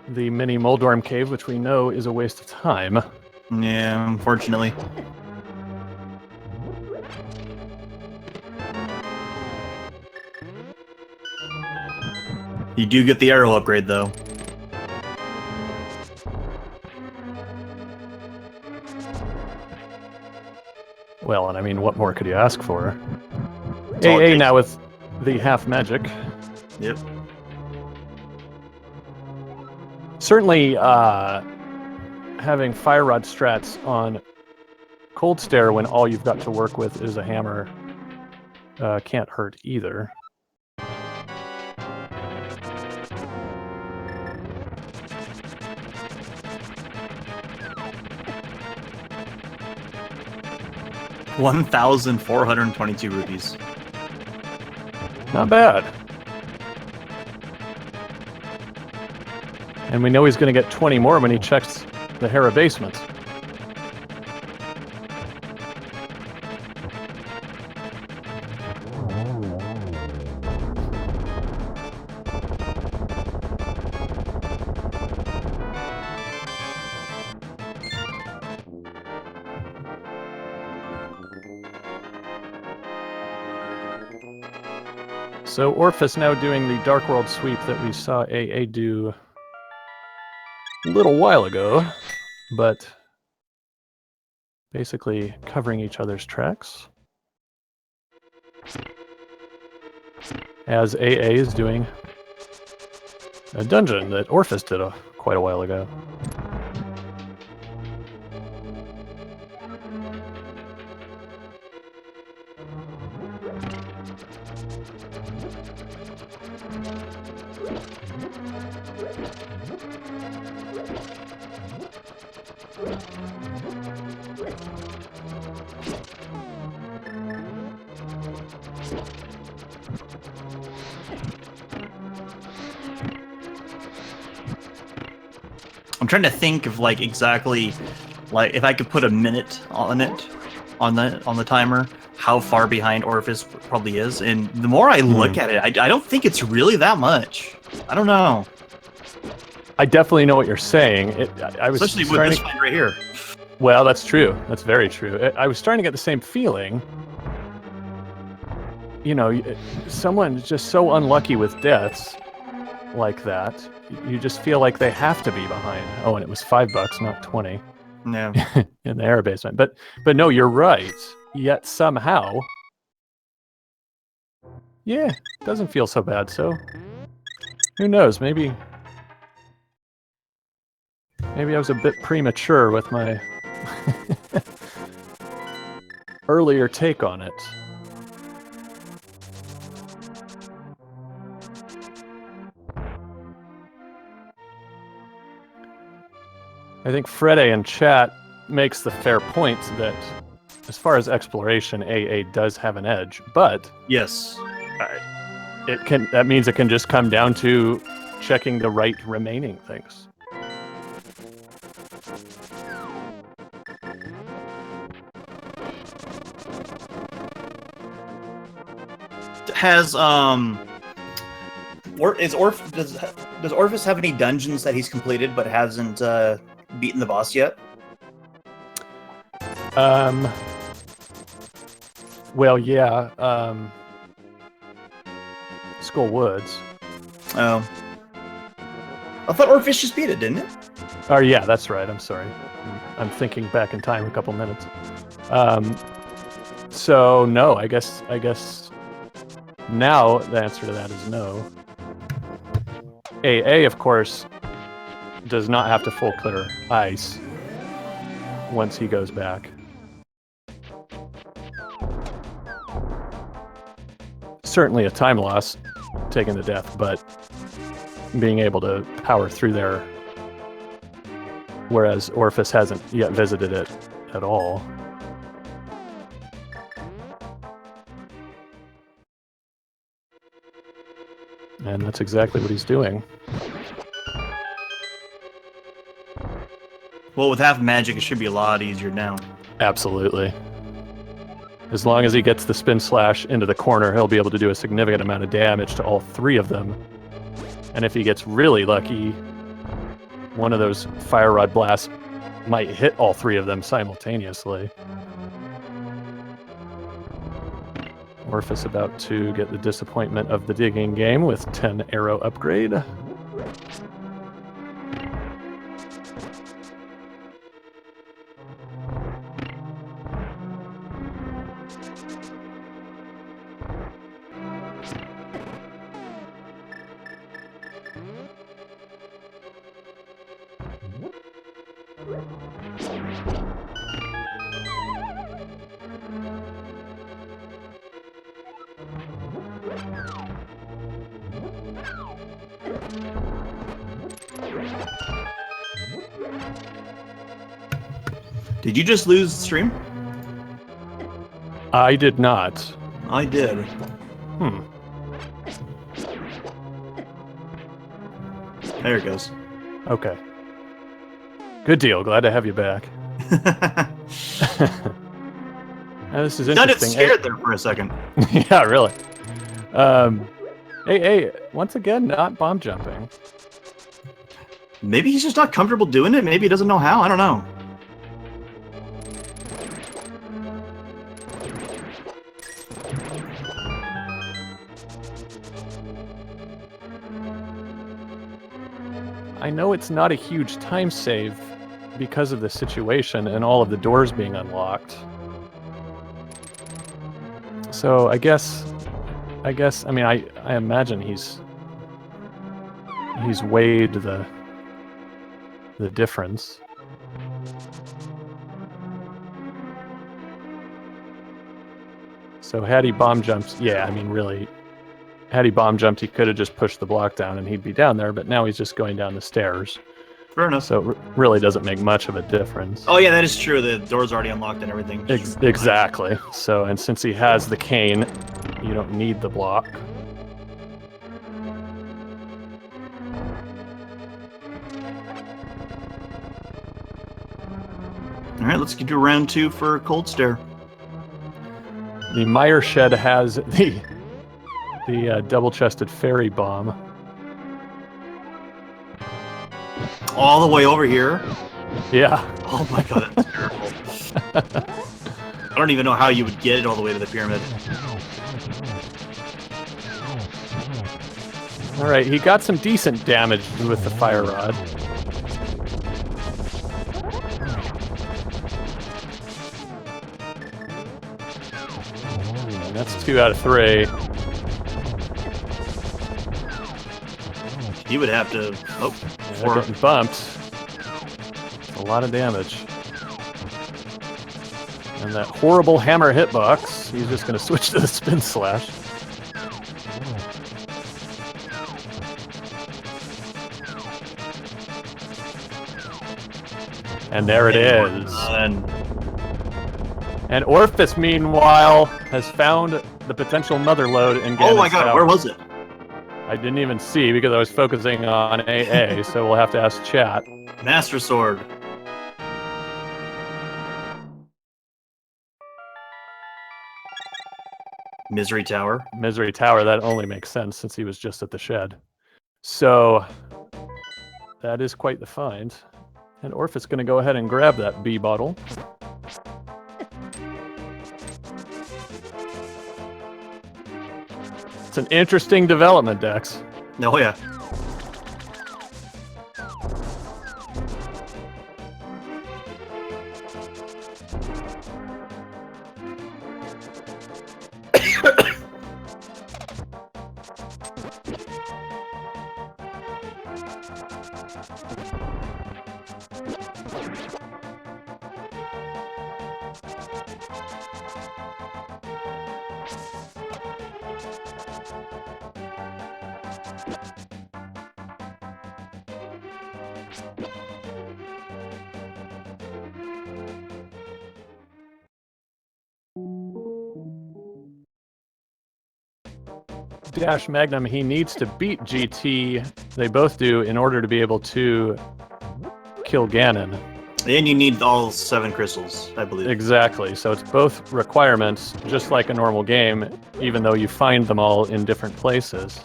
the mini Moldorm cave, which we know is a waste of time. Yeah, unfortunately. You do get the arrow upgrade, though. Well, and I mean, what more could you ask for? AA now with the half magic. Yep. Certainly, having Fire Rod strats on Cold Stare when all you've got to work with is a hammer can't hurt either. $1,422 rupees. Not bad. And we know he's going to get 20 more when he checks the Hera basement. So Orphis now doing the Dark World sweep that we saw AA do a little while ago, but basically covering each other's tracks. As AA is doing a dungeon that Orphis did quite a while ago. I'm trying to think of like exactly like if I could put a minute on it on the timer, how far behind Orphis probably is. And the more I look at it, I don't think it's really that much. I don't know. I definitely know what you're saying. I was especially with this fight right here. Well, that's true. That's very true. I was starting to get the same feeling. You know, someone just so unlucky with deaths like that, you just feel like they have to be behind. Oh, and it was $5, not 20. No. in the air basement. But no, you're right. Yet somehow, yeah, doesn't feel so bad. So who knows? Maybe I was a bit premature with my earlier take on it. I think Frede in chat makes the fair point that as far as exploration, AA does have an edge, but Yes. that means it can just come down to checking the right remaining things. Has does Orphis have any dungeons that he's completed but hasn't beaten the boss yet? Well, yeah. Skull Woods. Oh. I thought Orphis just beat it, didn't it? Oh, yeah, that's right. I'm sorry. I'm thinking back in time a couple minutes. So no, I guess now the answer to that is no. AA, of course, does not have to full clear ice once he goes back. Certainly a time loss, taking the death, but being able to power through there, whereas Orphis hasn't yet visited it at all. And that's exactly what he's doing. Well, with half magic, it should be a lot easier now. Absolutely. As long as he gets the spin slash into the corner, he'll be able to do a significant amount of damage to all three of them. And if he gets really lucky, one of those fire rod blasts might hit all three of them simultaneously. Orphis about to get the disappointment of the digging game with 10 arrow upgrade. Did you just lose the stream? I did not. I did. There it goes. Okay. Good deal. Glad to have you back. Now, this is Sounded interesting. scared there for a second. Yeah, really. Hey, once again, not bomb jumping. Maybe he's just not comfortable doing it. Maybe he doesn't know how. I don't know. I know it's not a huge time save because of the situation and all of the doors being unlocked. So I guess, I mean, I imagine he's weighed the difference. So had he bomb jumped, yeah, I mean, really, had he bomb jumped, he could have just pushed the block down and he'd be down there, but now he's just going down the stairs. Fair enough. So it really doesn't make much of a difference. Oh yeah, that is true. The door's already unlocked and everything. Exactly. So, and since he has the cane, you don't need the block. All right, let's get to round 2 for Cold Stare. The Mire shed has the double-chested fairy bomb. All the way over here? Yeah. Oh my god, that's terrible. I don't even know how you would get it all the way to the pyramid. All right, he got some decent damage with the fire rod. And that's 2 out of 3. He would have to. Oh, They're getting bumped. A lot of damage. And that horrible hammer hitbox, he's just going to switch to the spin slash. And there it is. And Orphis, meanwhile, has found the potential mother lode in Ganon's Oh my god, tower. where was it? I didn't even see because I was focusing on AA, so we'll have to ask chat. Master Sword. Misery Tower. Misery Tower, that only makes sense since he was just at the shed. So, that is quite the find. And Orphis is going to go ahead and grab that B bottle. It's an interesting development, Dex. Oh yeah. Dash Magnum, he needs to beat GT. They both do in order to be able to kill Ganon. And you need all 7 crystals, I believe. Exactly. So it's both requirements, just like a normal game, even though you find them all in different places.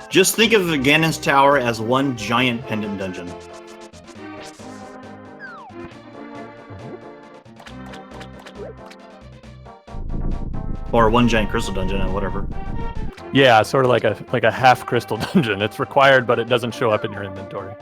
Just think of Ganon's Tower as one giant pendant dungeon. Or one giant crystal dungeon, or whatever. Yeah, sort of like a half crystal dungeon. It's required, but it doesn't show up in your inventory.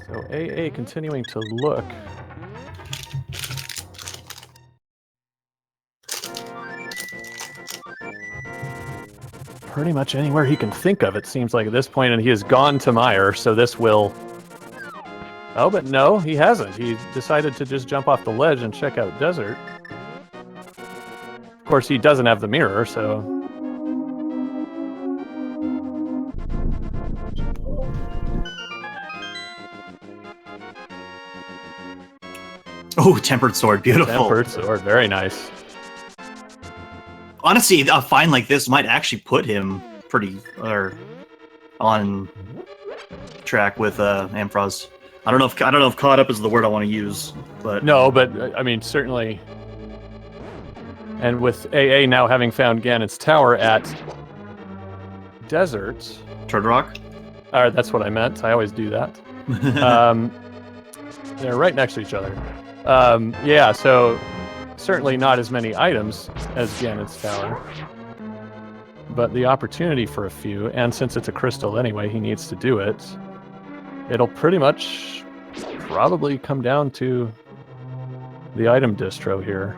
So AA continuing to look. Pretty much anywhere he can think of, it seems like at this point, and he has gone to Mire, so this will... Oh, but no, he hasn't. He decided to just jump off the ledge and check out Desert. Of course, he doesn't have the mirror, so... Oh, Tempered Sword, beautiful. Tempered Sword, very nice. Honestly, a find like this might actually put him pretty on track with Ampharos. I don't know if caught up is the word I want to use, but no, but I mean certainly. And with AA now having found Ganon's tower at Desert, Turd Rock. That's what I meant. I always do that. They're right next to each other. Yeah, so certainly not as many items as Ganon's tower, but the opportunity for a few, and since it's a crystal anyway, he needs to do it. It'll pretty much probably come down to the item distro here.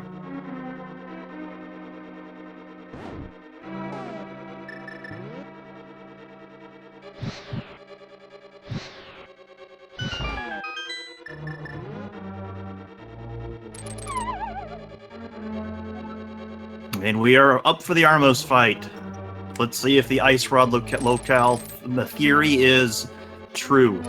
And we are up for the Armos fight. Let's see if the Ice Rod locale, the theory is true.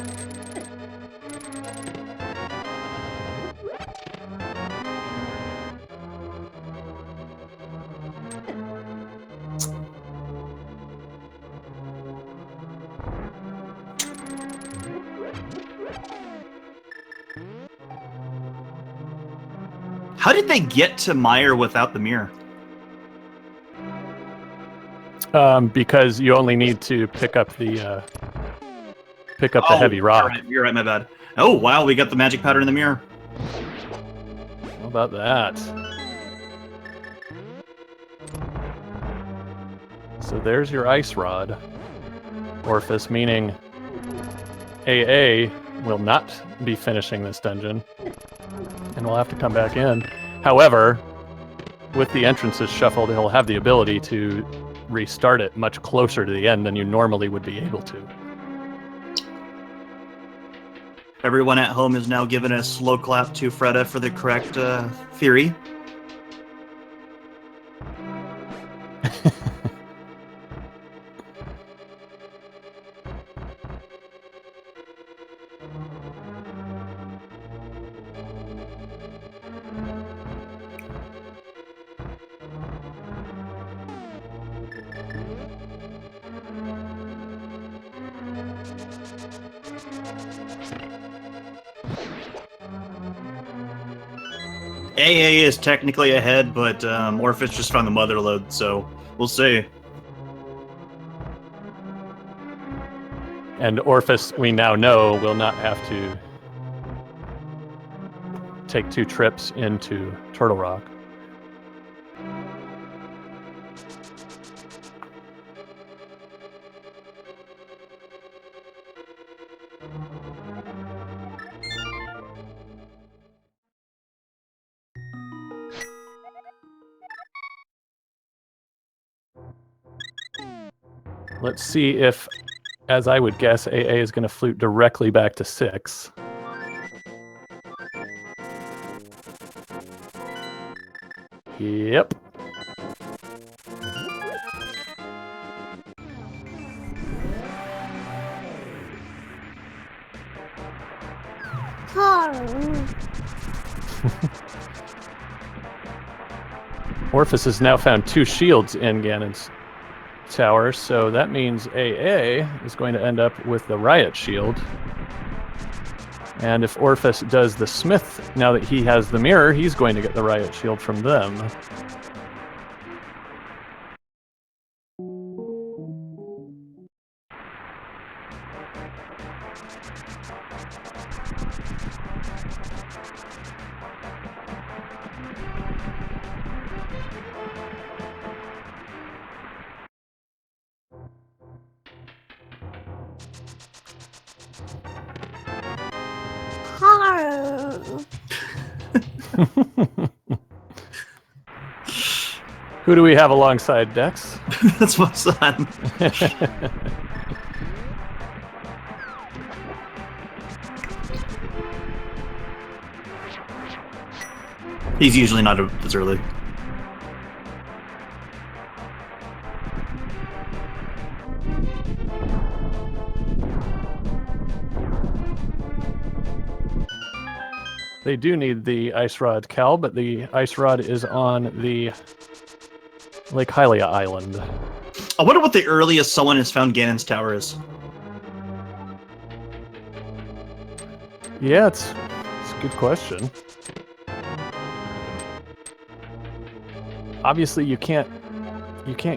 How did they get to Mire without the mirror? Because you only need to pick up the heavy rock. You're right, my bad. Oh wow, we got the magic powder in the mirror. How about that? So there's your ice rod, Orphis, meaning AA will not be finishing this dungeon, and we'll have to come back in. However, with the entrances shuffled, he'll have the ability to restart it much closer to the end than you normally would be able to. Everyone at home is now given a slow clap to Freda for the correct theory. AA is technically ahead, but Orphis just found the mother load, so we'll see. And Orphis, we now know, will not have to take 2 trips into Turtle Rock. Let's see if, as I would guess, AA is going to flute directly back to 6. Yep. Orphis has now found 2 shields in Ganon's tower, so that means AA is going to end up with the riot shield. And if Orphis does the smith, now that he has the mirror, he's going to get the riot shield from them. Who do we have alongside Dex? That's my son. He's usually not as early. They do need the Ice Rod Cal, but the Ice Rod is on the Lake Hylia Island. I wonder what the earliest someone has found Ganon's tower is. Yeah, it's a good question. Obviously, you can't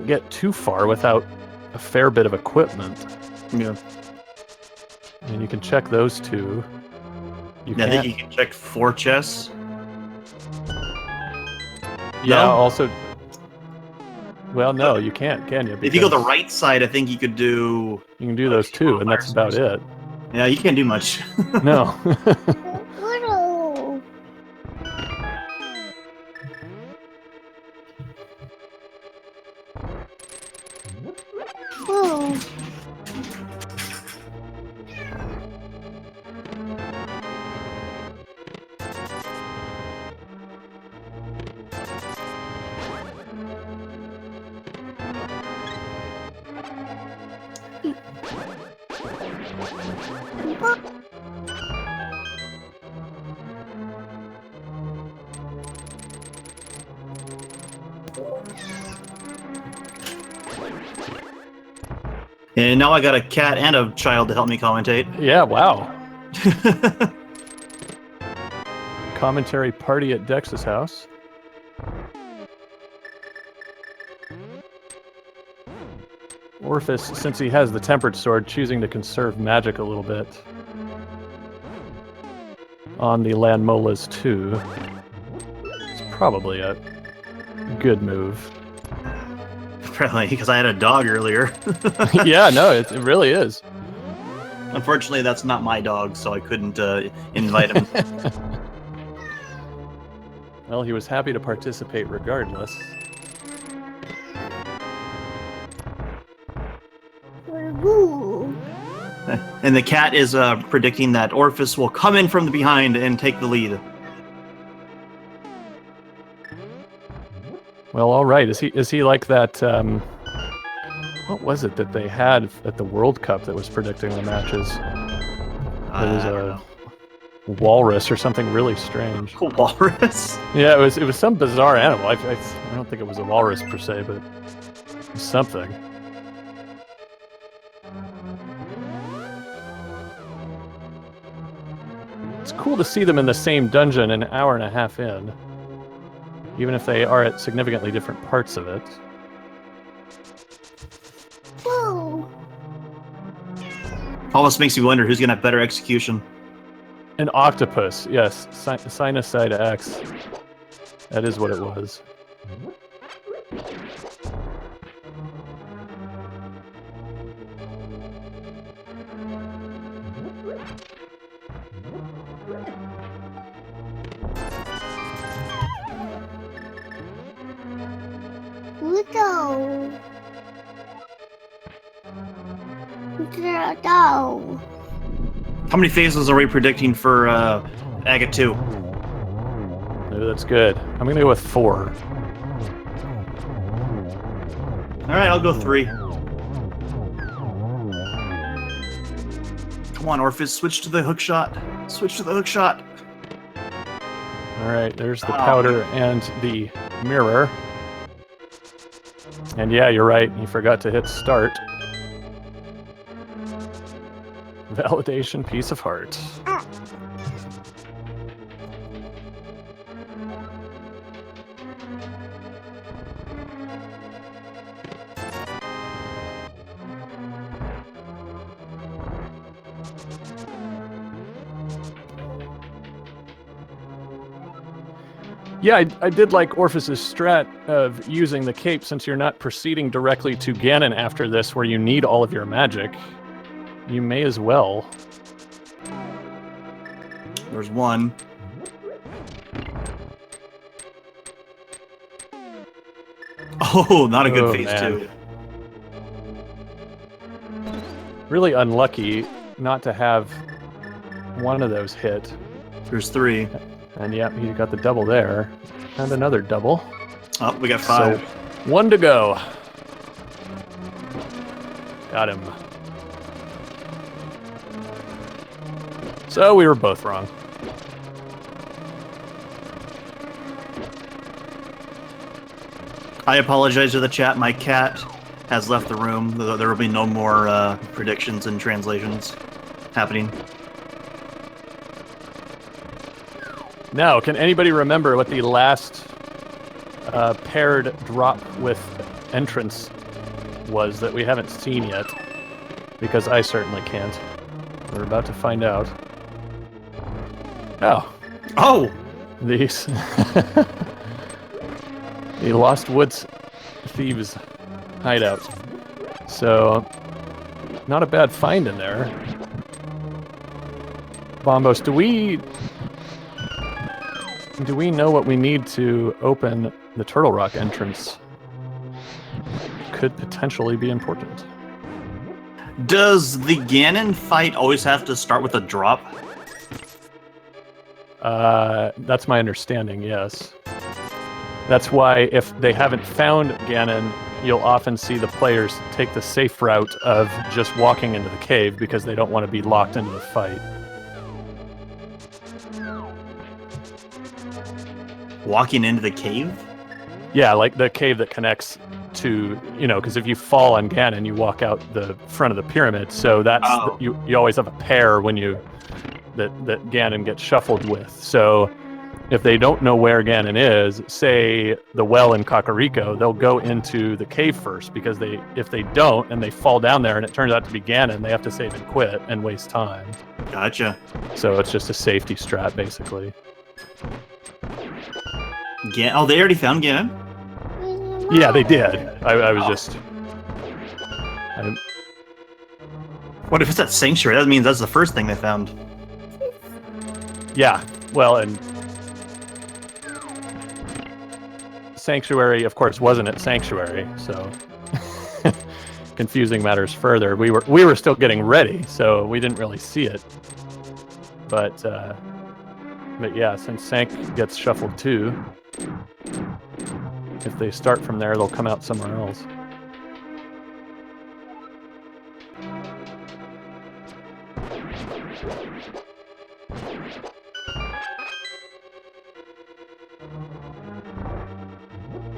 get too far without a fair bit of equipment. Yeah. And you can check those 2. I think you can check 4 chests. Yeah, No? also... Well, no, you can't, can you? If you go the right side, I think you could do... You can do those 2, and that's about it. Yeah, you can't do much. No. And now I got a cat and a child to help me commentate. Yeah, wow. Commentary party at Dex's house. Orphis, since he has the Tempered Sword, choosing to conserve magic a little bit on the Landmolas too. It's probably a good move. Apparently, because I had a dog earlier. Yeah, no, it really is. Unfortunately, that's not my dog, so I couldn't invite him. Well, he was happy to participate regardless. And the cat is predicting that Orphis will come in from the behind and take the lead. Well, all right. Is he like that? What was it that they had at the World Cup that was predicting the matches? It was a walrus or something really strange. A walrus? Yeah, it was some bizarre animal. I don't think it was a walrus per se, but it was something. It's cool to see them in the same dungeon an hour and a half in, even if they are at significantly different parts of it. Whoa. Almost makes you wonder who's going to have better execution. An octopus, yes. Sinus side X. That is what it was. Go. How many phases are we predicting for Agate 2? Oh, that's good. I'm going to go with 4. Alright, I'll go 3. Come on, Orphis, switch to the hook shot. Switch to the hook shot. Alright, there's the powder and the mirror. And yeah, you're right. You forgot to hit start. Validation, piece of heart. Yeah, I did like Orphis' strat of using the cape since you're not proceeding directly to Ganon after this where you need all of your magic. You may as well. There's one. Oh, not a good phase 2. Really unlucky not to have one of those hit. There's 3. And yeah, you got the double there. And another double. Oh, we got 5. So, 1 to go. Got him. So we were both wrong. I apologize to the chat. My cat has left the room. There will be no more predictions and translations happening. Now, can anybody remember what the last paired drop with entrance was that we haven't seen yet? Because I certainly can't. We're about to find out. Oh! These... the Lost Woods Thieves hideout. So, not a bad find in there. Bombos, do we know what we need to open the Turtle Rock entrance? Could potentially be important. Does the Ganon fight always have to start with a drop? That's my understanding, yes. That's why if they haven't found Ganon, you'll often see the players take the safe route of just walking into the cave because they don't want to be locked into the fight. Walking into the cave? Yeah, like the cave that connects to, because if you fall on Ganon, you walk out the front of the pyramid. So that's you always have a pair when that Ganon gets shuffled with. So if they don't know where Ganon is, say the well in Kakariko, they'll go into the cave first because if they don't and they fall down there and it turns out to be Ganon, they have to save and quit and waste time. Gotcha. So it's just a safety strat, basically. Oh, they already found Ganon? Yeah, they did. I was just... What if it's that sanctuary? That means that's the first thing they found. Yeah, well, and Sanctuary, of course, wasn't at Sanctuary, so confusing matters further. We were still getting ready, so we didn't really see it. But yeah, since Sank gets shuffled too, if they start from there, they'll come out somewhere else.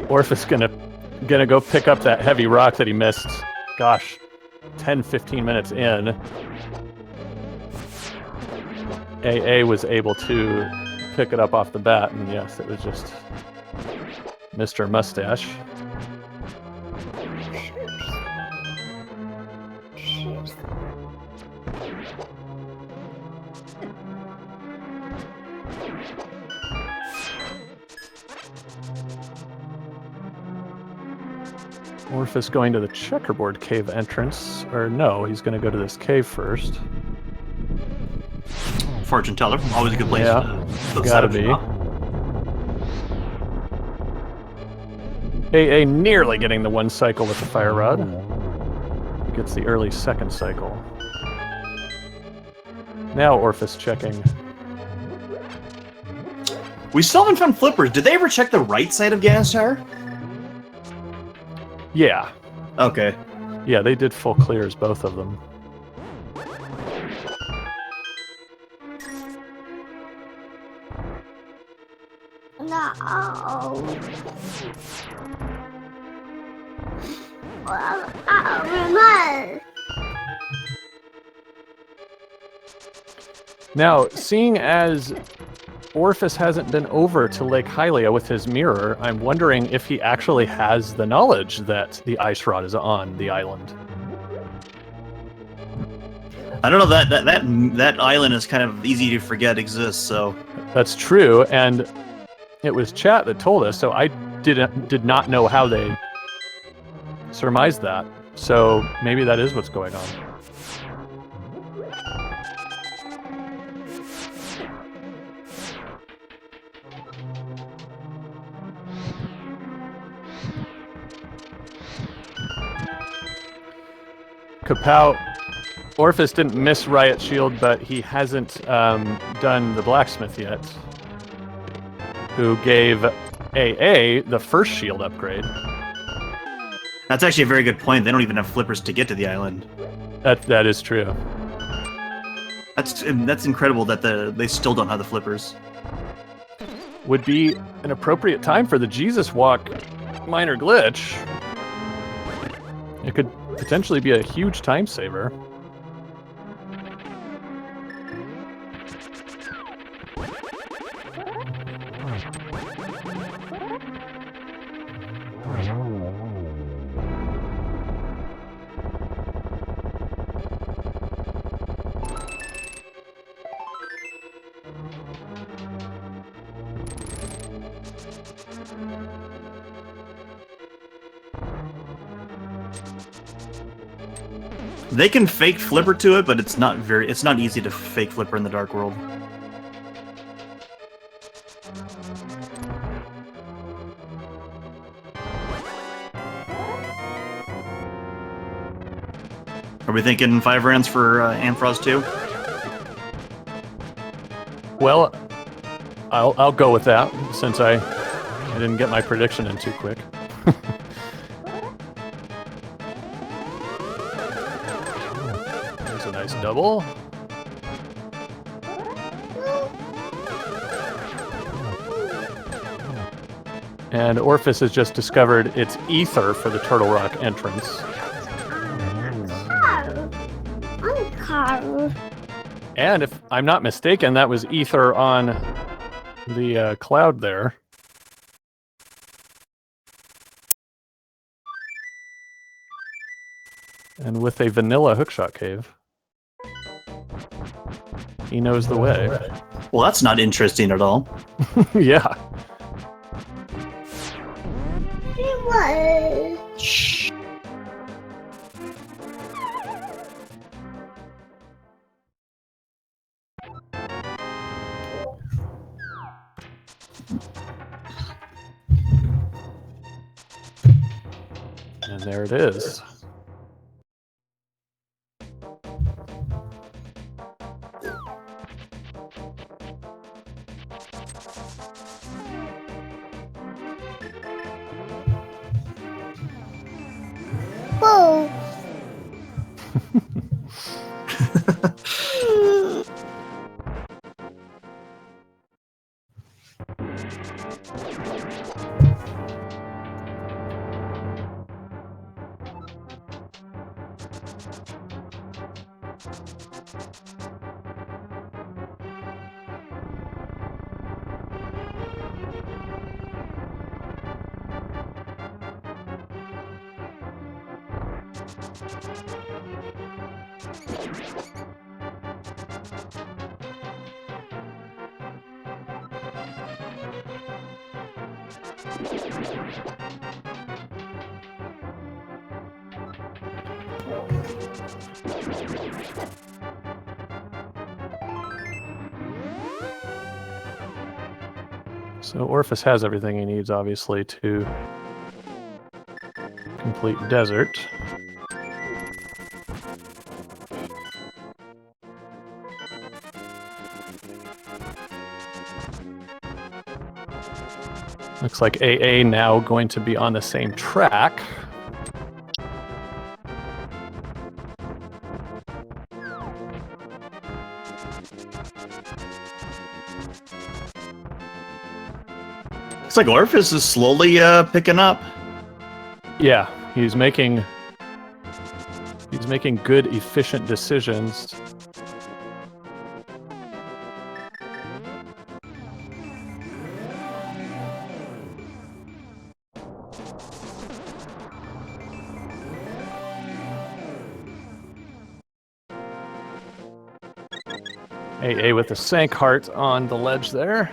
Orphis gonna go pick up that heavy rock that he missed. Gosh, 10-15 minutes in. AA was able to pick it up off the bat, and yes, it was just Mr. Mustache. Orphis going to the checkerboard cave entrance, or no, he's going to go to this cave first. Fortune teller, always a good place. Yeah, gotta be. AA nearly getting the one cycle with the fire rod. He gets the early second cycle. Now Orphis checking. We still haven't found flippers. Did they ever check the right side of Gas Tower? Yeah. Okay. Yeah, they did full clears, both of them. No. Remote. Now, seeing as Orphis hasn't been over to Lake Hylia with his mirror, I'm wondering if he actually has the knowledge that the ice rod is on the island. I don't know, that island is kind of easy to forget exists, so... That's true, and it was chat that told us, so I did not know how they surmised that. So maybe that is what's going on. Kapow, Orphis didn't miss Riot Shield, but he hasn't done the blacksmith yet, who gave AA the first shield upgrade. That's actually a very good point. They don't even have flippers to get to the island. That is true. That's incredible that they still don't have the flippers. Would be an appropriate time for the Jesus Walk minor glitch. It could potentially be a huge time saver. They can fake flipper to it, but it's not easy to fake flipper in the Dark World. Are we thinking 5 rounds for Ampharos 2? Well, I'll go with that since I didn't get my prediction in too quick. There's a nice double. And Orphis has just discovered it's ether for the Turtle Rock entrance. And if I'm not mistaken, that was ether on the cloud there. And with a vanilla hookshot cave. He knows the way. Well, that's not interesting at all. Yeah. Shh. And there it is. Whoa. So Orphis has everything he needs, obviously, to complete Desert. Looks like AA now going to be on the same track. Looks like Orphis is slowly picking up. Yeah, he's making good, efficient decisions. AA with the sank heart on the ledge there.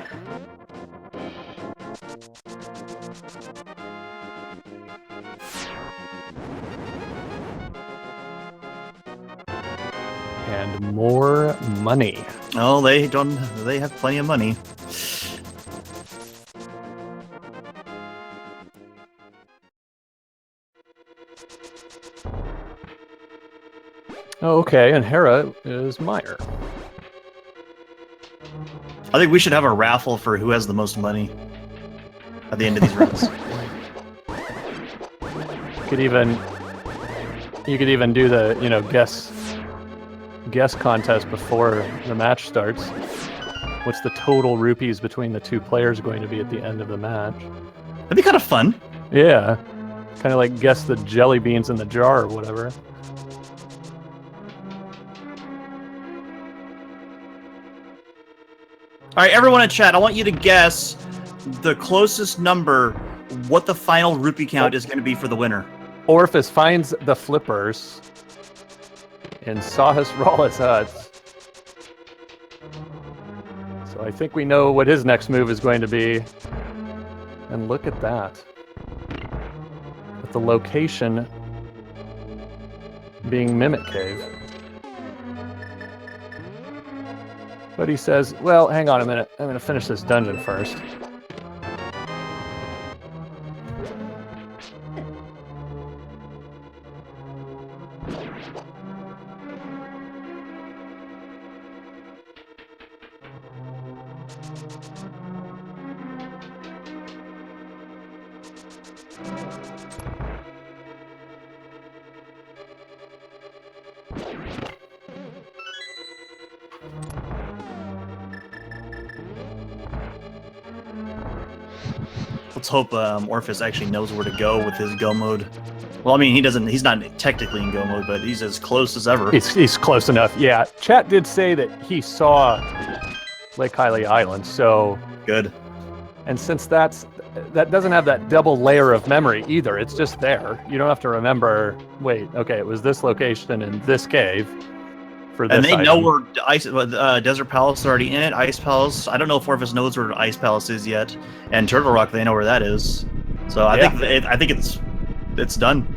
And more money. Oh, they have plenty of money. Okay, and Hera is Mire. I think we should have a raffle for who has the most money at the end of these runs. You could even do the, guess contest before the match starts. What's the total rupees between the two players going to be at the end of the match? That'd be kind of fun. Yeah. Kind of like guess the jelly beans in the jar or whatever. All right, everyone in chat, I want you to guess the closest number, what the final rupee count is going to be for the winner. Orphis finds the flippers in Sahasrala's huts. So I think we know what his next move is going to be. And look at that. With the location being Mimic Cave. But he says, well, hang on a minute. I'm going to finish this dungeon first. Let's hope Orphis actually knows where to go with his go mode. Well, I mean, he's not technically in go mode, but he's as close as ever. He's close enough, yeah. Chat did say that he saw Lake Hylia Island, so... Good. And since that doesn't have that double layer of memory either, it's just there. You don't have to remember, wait, okay, it was this location in this cave for this And they item. know where Desert Palace is already in it, Ice Palace. I don't know if Orphis knows where Ice Palace is yet. And Turtle Rock, they know where that is. So I think it's done.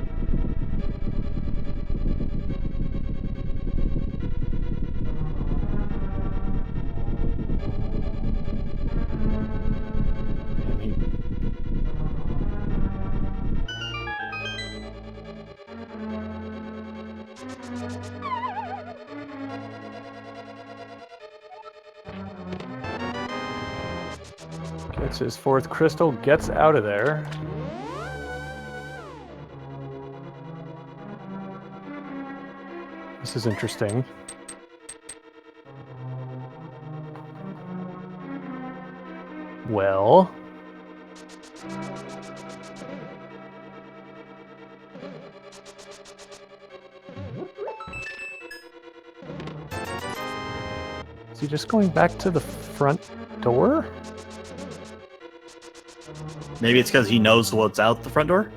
Gets his 4th crystal, gets out of there. This is interesting. Well... Is he just going back to the front door? Maybe it's because he knows what's out the front door?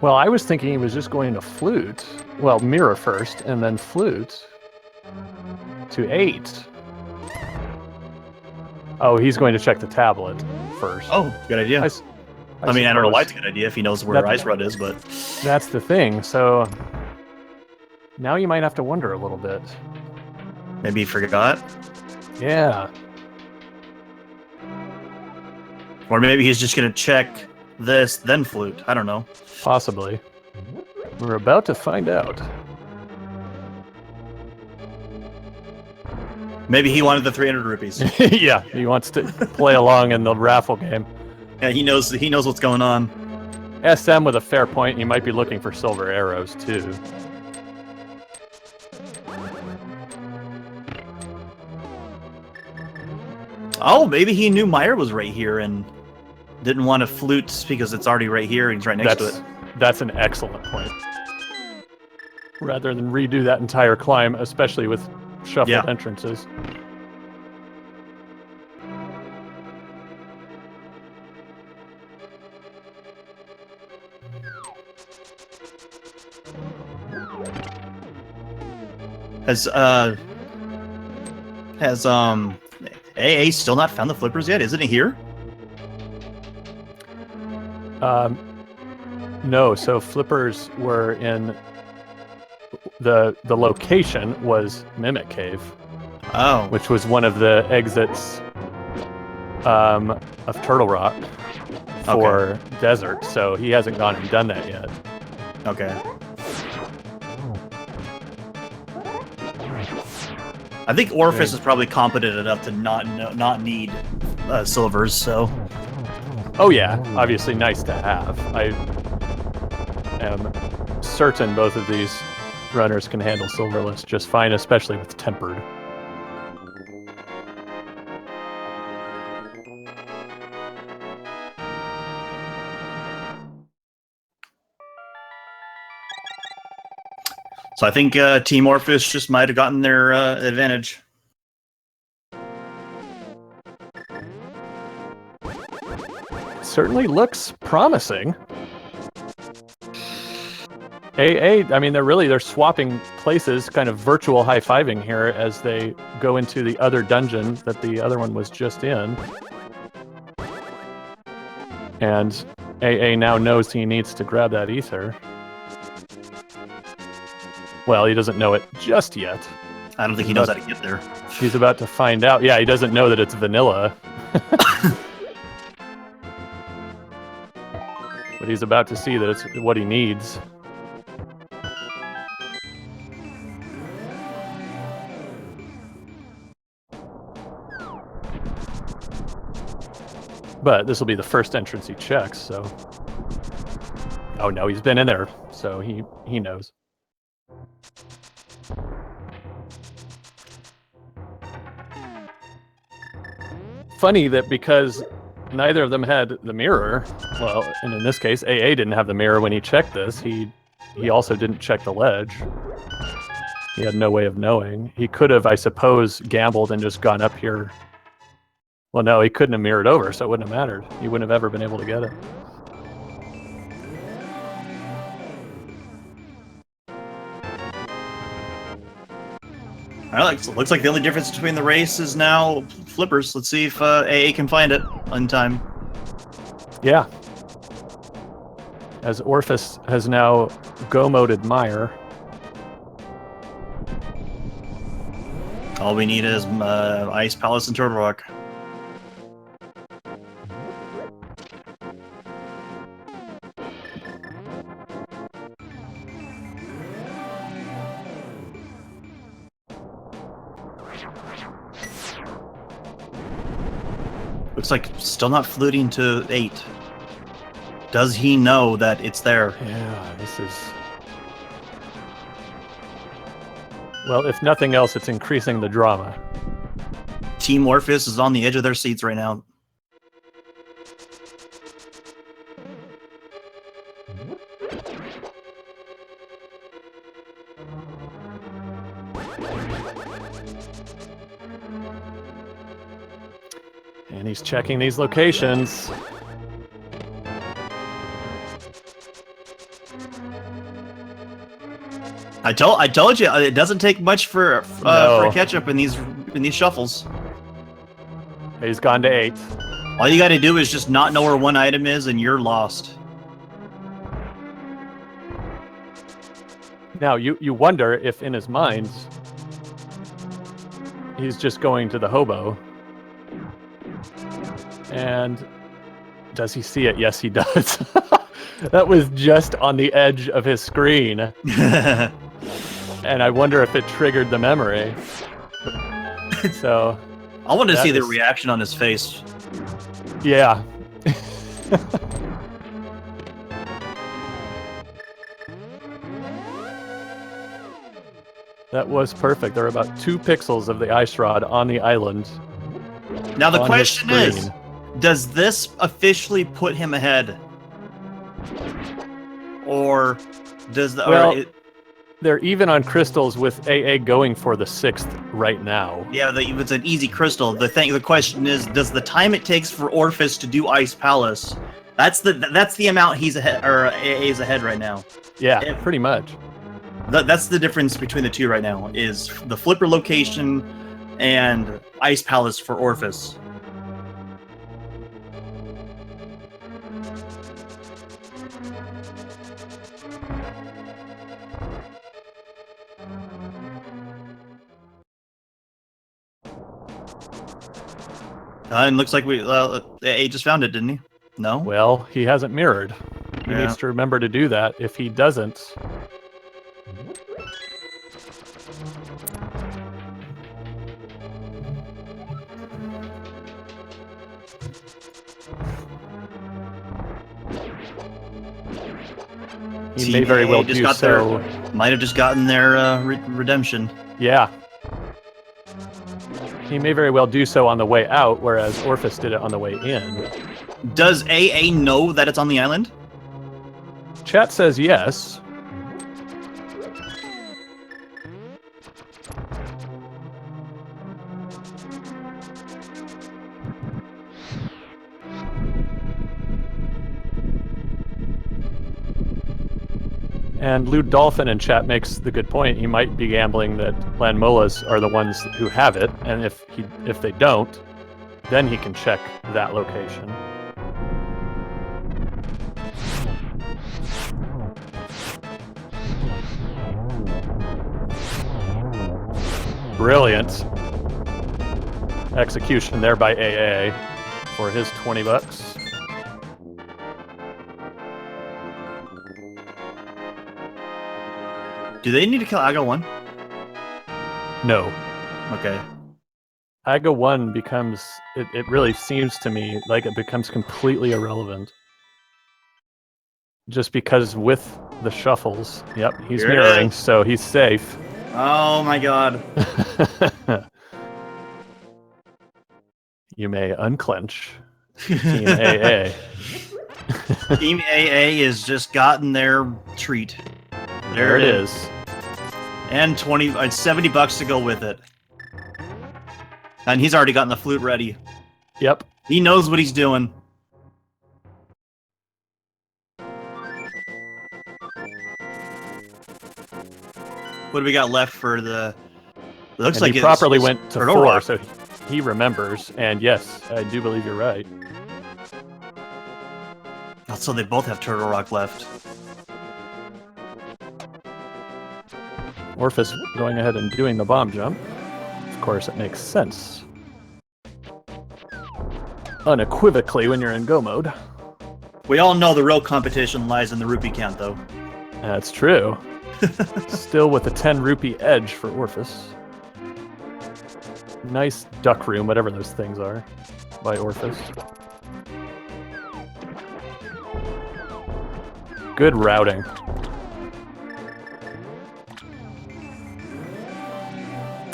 Well, I was thinking he was just going to flute. Well, Mire first, and then flute to 8. Oh, he's going to check the tablet first. Oh, good idea. I mean, I don't know why it's a good idea if he knows where Ice Rod is, but... That's the thing, so... Now you might have to wonder a little bit. Maybe he forgot? Yeah. Or maybe he's just going to check this, then flute. I don't know. Possibly. We're about to find out. Maybe he wanted the 300 rupees. Yeah, he wants to play along in the raffle game. Yeah, he knows what's going on. SM with a fair point, he might be looking for silver arrows too. Oh, maybe he knew Mire was right here and didn't want to flute because it's already right here and he's right next to it. That's an excellent point. Rather than redo that entire climb, especially with shuffled entrances. Has AA still not found the flippers yet? Isn't it here? No, so flippers were in the location was Mimic Cave. Oh. Which was one of the exits of Turtle Rock for desert, so he hasn't gone and done that yet. Okay. I think Orphis is probably competent enough to not need silvers, so... Oh yeah, obviously nice to have. I am certain both of these runners can handle silverless just fine, especially with tempered. So I think Team Orphis just might have gotten their advantage. Certainly looks promising. AA, I mean, they're swapping places, kind of virtual high-fiving here as they go into the other dungeon that the other one was just in. And AA now knows he needs to grab that ether. Well, he doesn't know it just yet. I don't think he knows how to get there. He's about to find out. Yeah, he doesn't know that it's vanilla. But he's about to see that it's what he needs. But this will be the first entrance he checks, so... Oh no, he's been in there, so he knows. Funny that because neither of them had the mirror, well, and in this case, AA didn't have the mirror when he checked this, he also didn't check the ledge. He had no way of knowing. He could have, I suppose, gambled and just gone up here. Well, no, he couldn't have mirrored over, so it wouldn't have mattered. He wouldn't have ever been able to get it. All right, looks like the only difference between the race is now flippers. Let's see if AA can find it in time. Yeah. As Orphis has now go-moded Mire. All we need is Ice Palace and Turtle Rock. Looks like still not fluting to 8. Does he know that it's there? Yeah, this is... Well, if nothing else, it's increasing the drama. Team Orphis is on the edge of their seats right now. And he's checking these locations. I told you it doesn't take much for a catch up in these shuffles. He's gone to 8. All you got to do is just not know where one item is, and you're lost. Now you wonder if in his mind he's just going to the hobo. And does he see it? Yes, he does. That was just on the edge of his screen. And I wonder if it triggered the memory. So I wanted to see the reaction on his face. Yeah. That was perfect. There are about 2 pixels of the ice rod on the island. Now the question is, does this officially put him ahead? Or does the... Well, they're even on crystals with AA going for the 6th right now. Yeah, it's an easy crystal. The question is, does the time it takes for Orphis to do Ice Palace, that's the amount he's ahead, or AA's ahead right now. Yeah, pretty much. That's the difference between the two right now, is the flipper location and Ice Palace for Orphis. And looks like A just found it, didn't he? No? Well, he hasn't mirrored. He needs to remember to do that. If he doesn't... He may very well do so. Might have just gotten their redemption. Yeah. He may very well do so on the way out, whereas Orphis did it on the way in. Does AA know that it's on the island? Chat says yes. And Lewd Dolphin in chat makes the good point. He might be gambling that Landmolas are the ones who have it, and if they don't, then he can check that location. Brilliant execution there by AA for his $20. Do they need to kill Aga 1? No. Okay. Aga 1 becomes... It really seems to me like it becomes completely irrelevant. Just because with the shuffles... Yep, he's mirroring, so he's safe. Oh my god. You may unclench Team AA. Team AA has just gotten their treat. There it is. And $70 to go with it. And he's already gotten the flute ready. Yep. He knows what he's doing. What do we got left for the... It looks like he properly went to 4, so he remembers. And yes, I do believe you're right. So they both have Turtle Rock left. Orphis going ahead and doing the bomb jump. Of course, it makes sense. Unequivocally when you're in go mode. We all know the real competition lies in the rupee count, though. That's true. Still with a 10 rupee edge for Orphis. Nice duck room, whatever those things are. by Orphis. Good routing.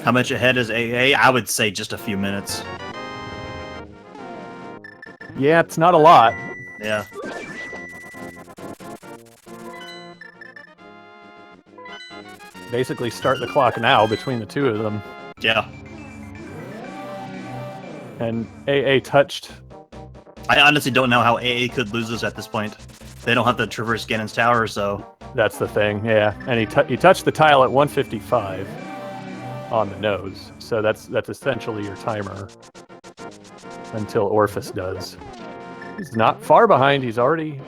How much ahead is AA? I would say just a few minutes. Yeah, it's not a lot. Yeah. Basically start the clock now between the two of them. Yeah. And AA touched. I honestly don't know how AA could lose this at this point. They don't have to traverse Ganon's tower, so... That's the thing, yeah. And he touched the tile at 155 on the nose. So that's essentially your timer until Orphis does. He's not far behind. He's already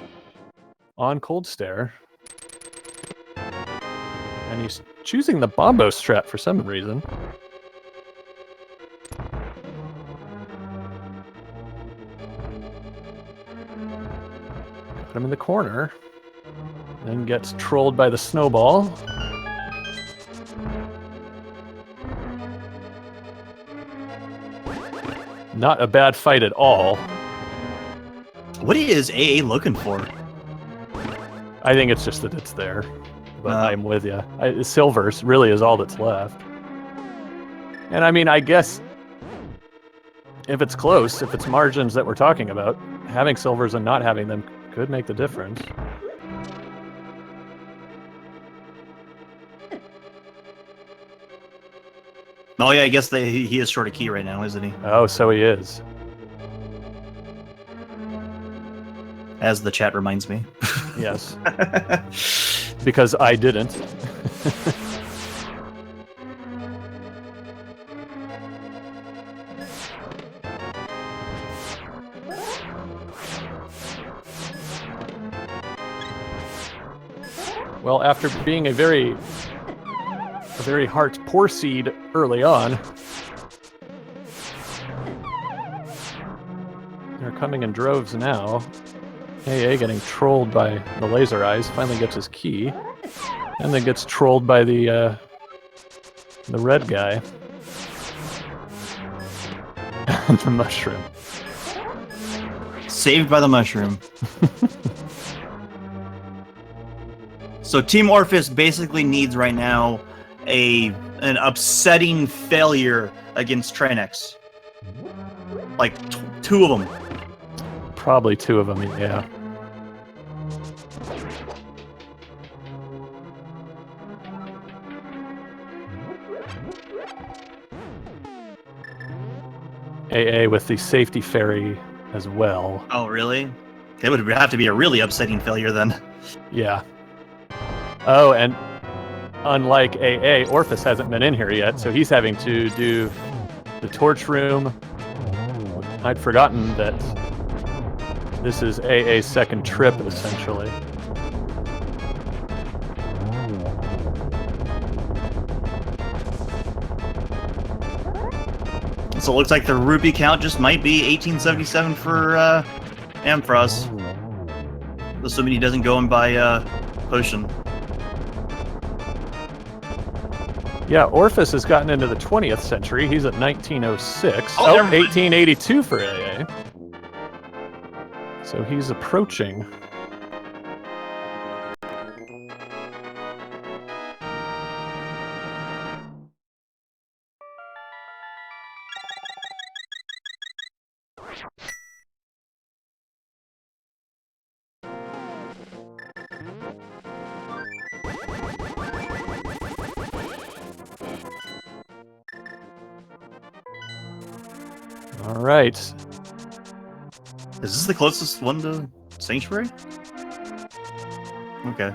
on Cold Stare. And he's choosing the Bombo strat for some reason. Put him in the corner. Then gets trolled by the snowball. Not a bad fight at all. What is AA looking for? I think it's just that it's there. But I'm with you. Silvers really is all that's left. And I mean, I guess if it's close, if it's margins that we're talking about, having silvers and not having them could make the difference. Oh yeah, I guess he is short a key right now, isn't he? Oh, so he is. As the chat reminds me. Yes. Because I didn't. Well, after being a very poor seed early on, they're coming in droves now. AA getting trolled by the laser eyes, finally gets his key, and then gets trolled by the red guy. The mushroom. Saved by the mushroom. So Team Orphis basically needs right now an upsetting failure against Trinexx. Like two of them. Probably two of them, yeah. AA with the safety fairy as well. Oh, really? It would have to be a really upsetting failure then. Yeah. Oh, and unlike AA, Orphis hasn't been in here yet, so he's having to do the torch room. I'd forgotten that this is AA's second trip, essentially. So it looks like the rupee count just might be 1877 for Ampharos. Assuming he doesn't go and buy potion. Yeah, Orphis has gotten into the 20th century. He's at 1906. Oh, 1882 for AA. So he's approaching. All right. Is this the closest one to Sanctuary? Okay.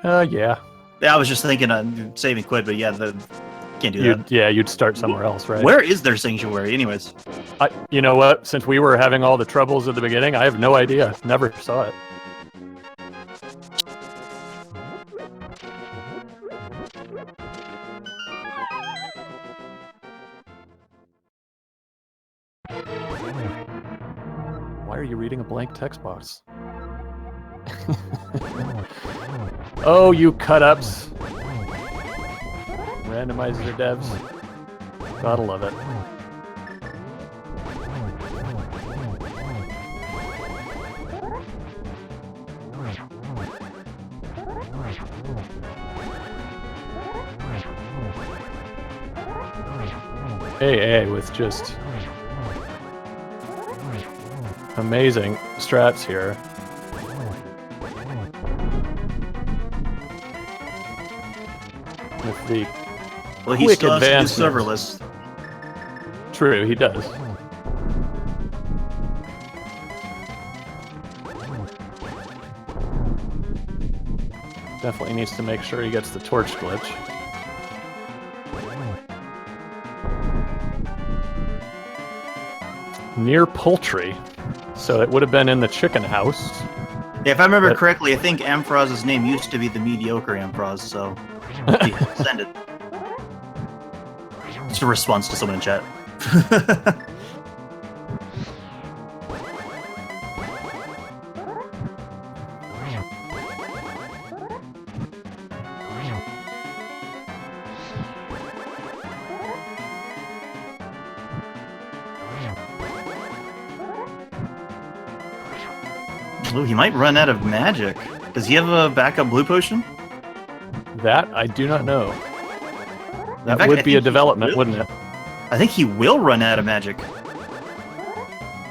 Yeah. Yeah, I was just thinking saving quid, but yeah, can't do that. Yeah, you'd start somewhere else, right? Where is their Sanctuary, anyways? You know what? Since we were having all the troubles at the beginning, I have no idea. Never saw it. Why are you reading a blank text box? Oh, you cut-ups. Randomizer devs. Gotta love it. AA with just amazing strats here. With the Well, he quick still has to do advancement. serverless. True, he does. Definitely needs to make sure he gets the torch glitch. Near poultry. So it would have been in the chicken house. Yeah, if I remember But- correctly, I think Ampharos' name used to be the mediocre Ampharos, so he ascended. Just a response to someone in chat. Ooh, he might run out of magic. Does he have a backup blue potion? That I do not know. That fact, would I be a think he development, will. wouldn't it? I think he will run out of magic.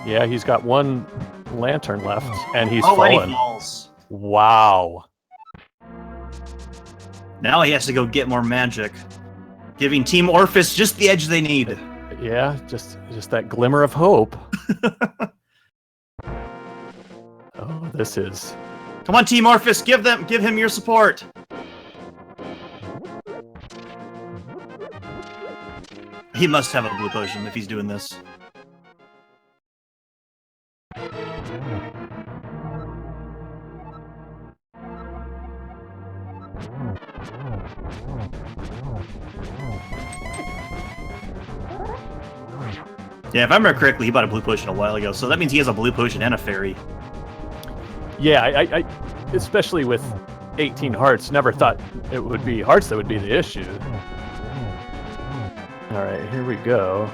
Yeah, he's got one lantern left, and he's And he fallen. falls. Wow. Now he has to go get more magic, giving Team Orphis just the edge they need. Yeah, just that glimmer of hope. Oh, this is... Come on, Team Orphis, give him your support. He must have a blue potion if he's doing this. Yeah, if I remember correctly, he bought a blue potion a while ago, so that means he has a blue potion and a fairy. Yeah, I especially with 18 hearts, never thought it would be hearts that would be the issue. Alright, here we go.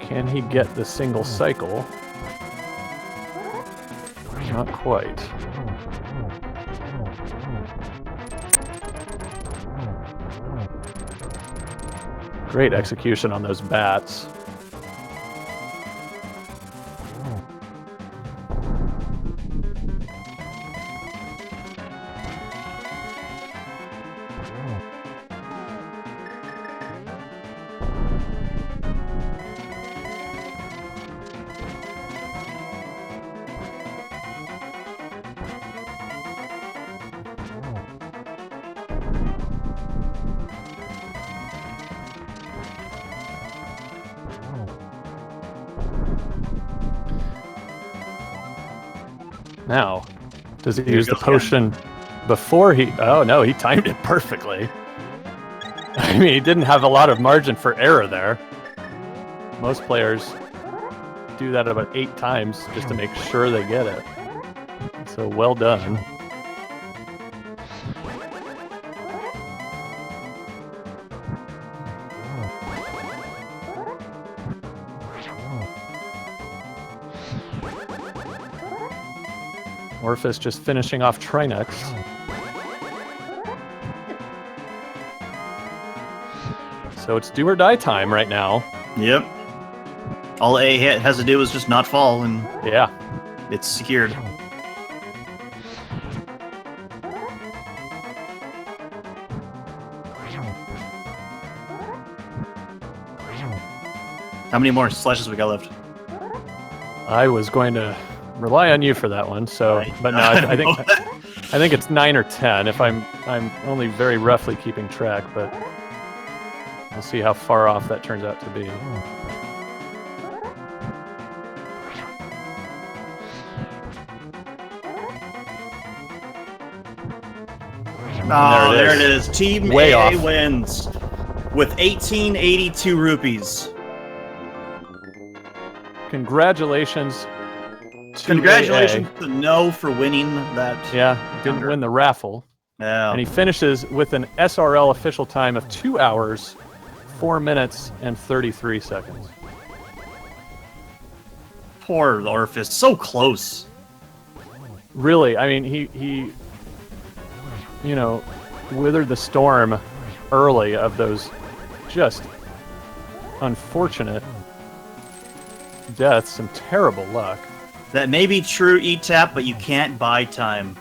Can he get the single cycle? Not quite. Great execution on those bats. Now, does he use the potion before he... Oh, no, he timed it perfectly. I mean, he didn't have a lot of margin for error there. Most players do that about 8 times just to make sure they get it. So, well done. Orphis just finishing off Trinexx. So it's do or die time right now. Yep. All A has to do is just not fall, and Yeah. it's secured. How many more slashes we got left? I was going to rely on you for that one. So, but no, I think it's 9 or 10. If I'm only very roughly keeping track, but we'll see how far off that turns out to be. Oh, There there it it is. is. Team Way AA off. wins with 1882 rupees. Congratulations. To Congratulations AA. to No for winning that. Yeah, didn't win the raffle. Yeah. And he finishes with an SRL official time of 2 hours, 4 minutes, and 33 seconds. Poor Orphis. So close. really, I mean, he you know, withered the storm early of those just unfortunate deaths, some terrible luck. That may be true, E-Tap, but you can't buy time.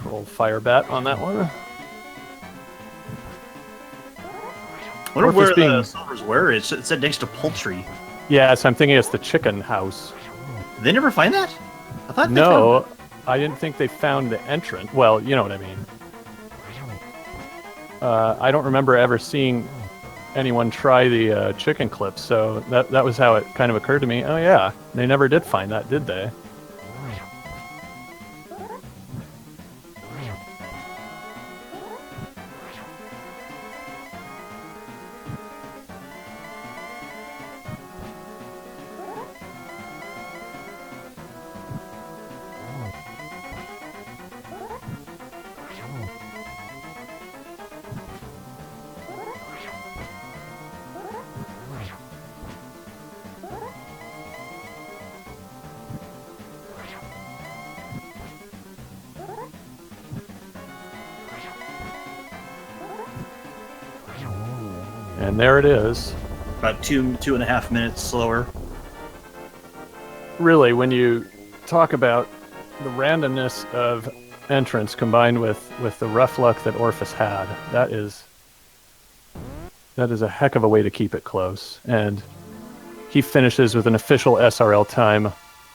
Roll fire bat on that one. I wonder Orphis where being- the silvers were. It said next to poultry. Yeah, so I'm thinking it's the chicken house. Did they never find that? I thought they No, I didn't think they found the entrance. Well, you know what I mean. I don't remember ever seeing anyone try the chicken clips, so that was how it kind of occurred to me. Oh yeah, they never did find that, did they? And there it is. About 2.5 minutes slower. Really, when you talk about the randomness of entrance combined with the rough luck that Orphis had, that is a heck of a way to keep it close. And he finishes with an official SRL time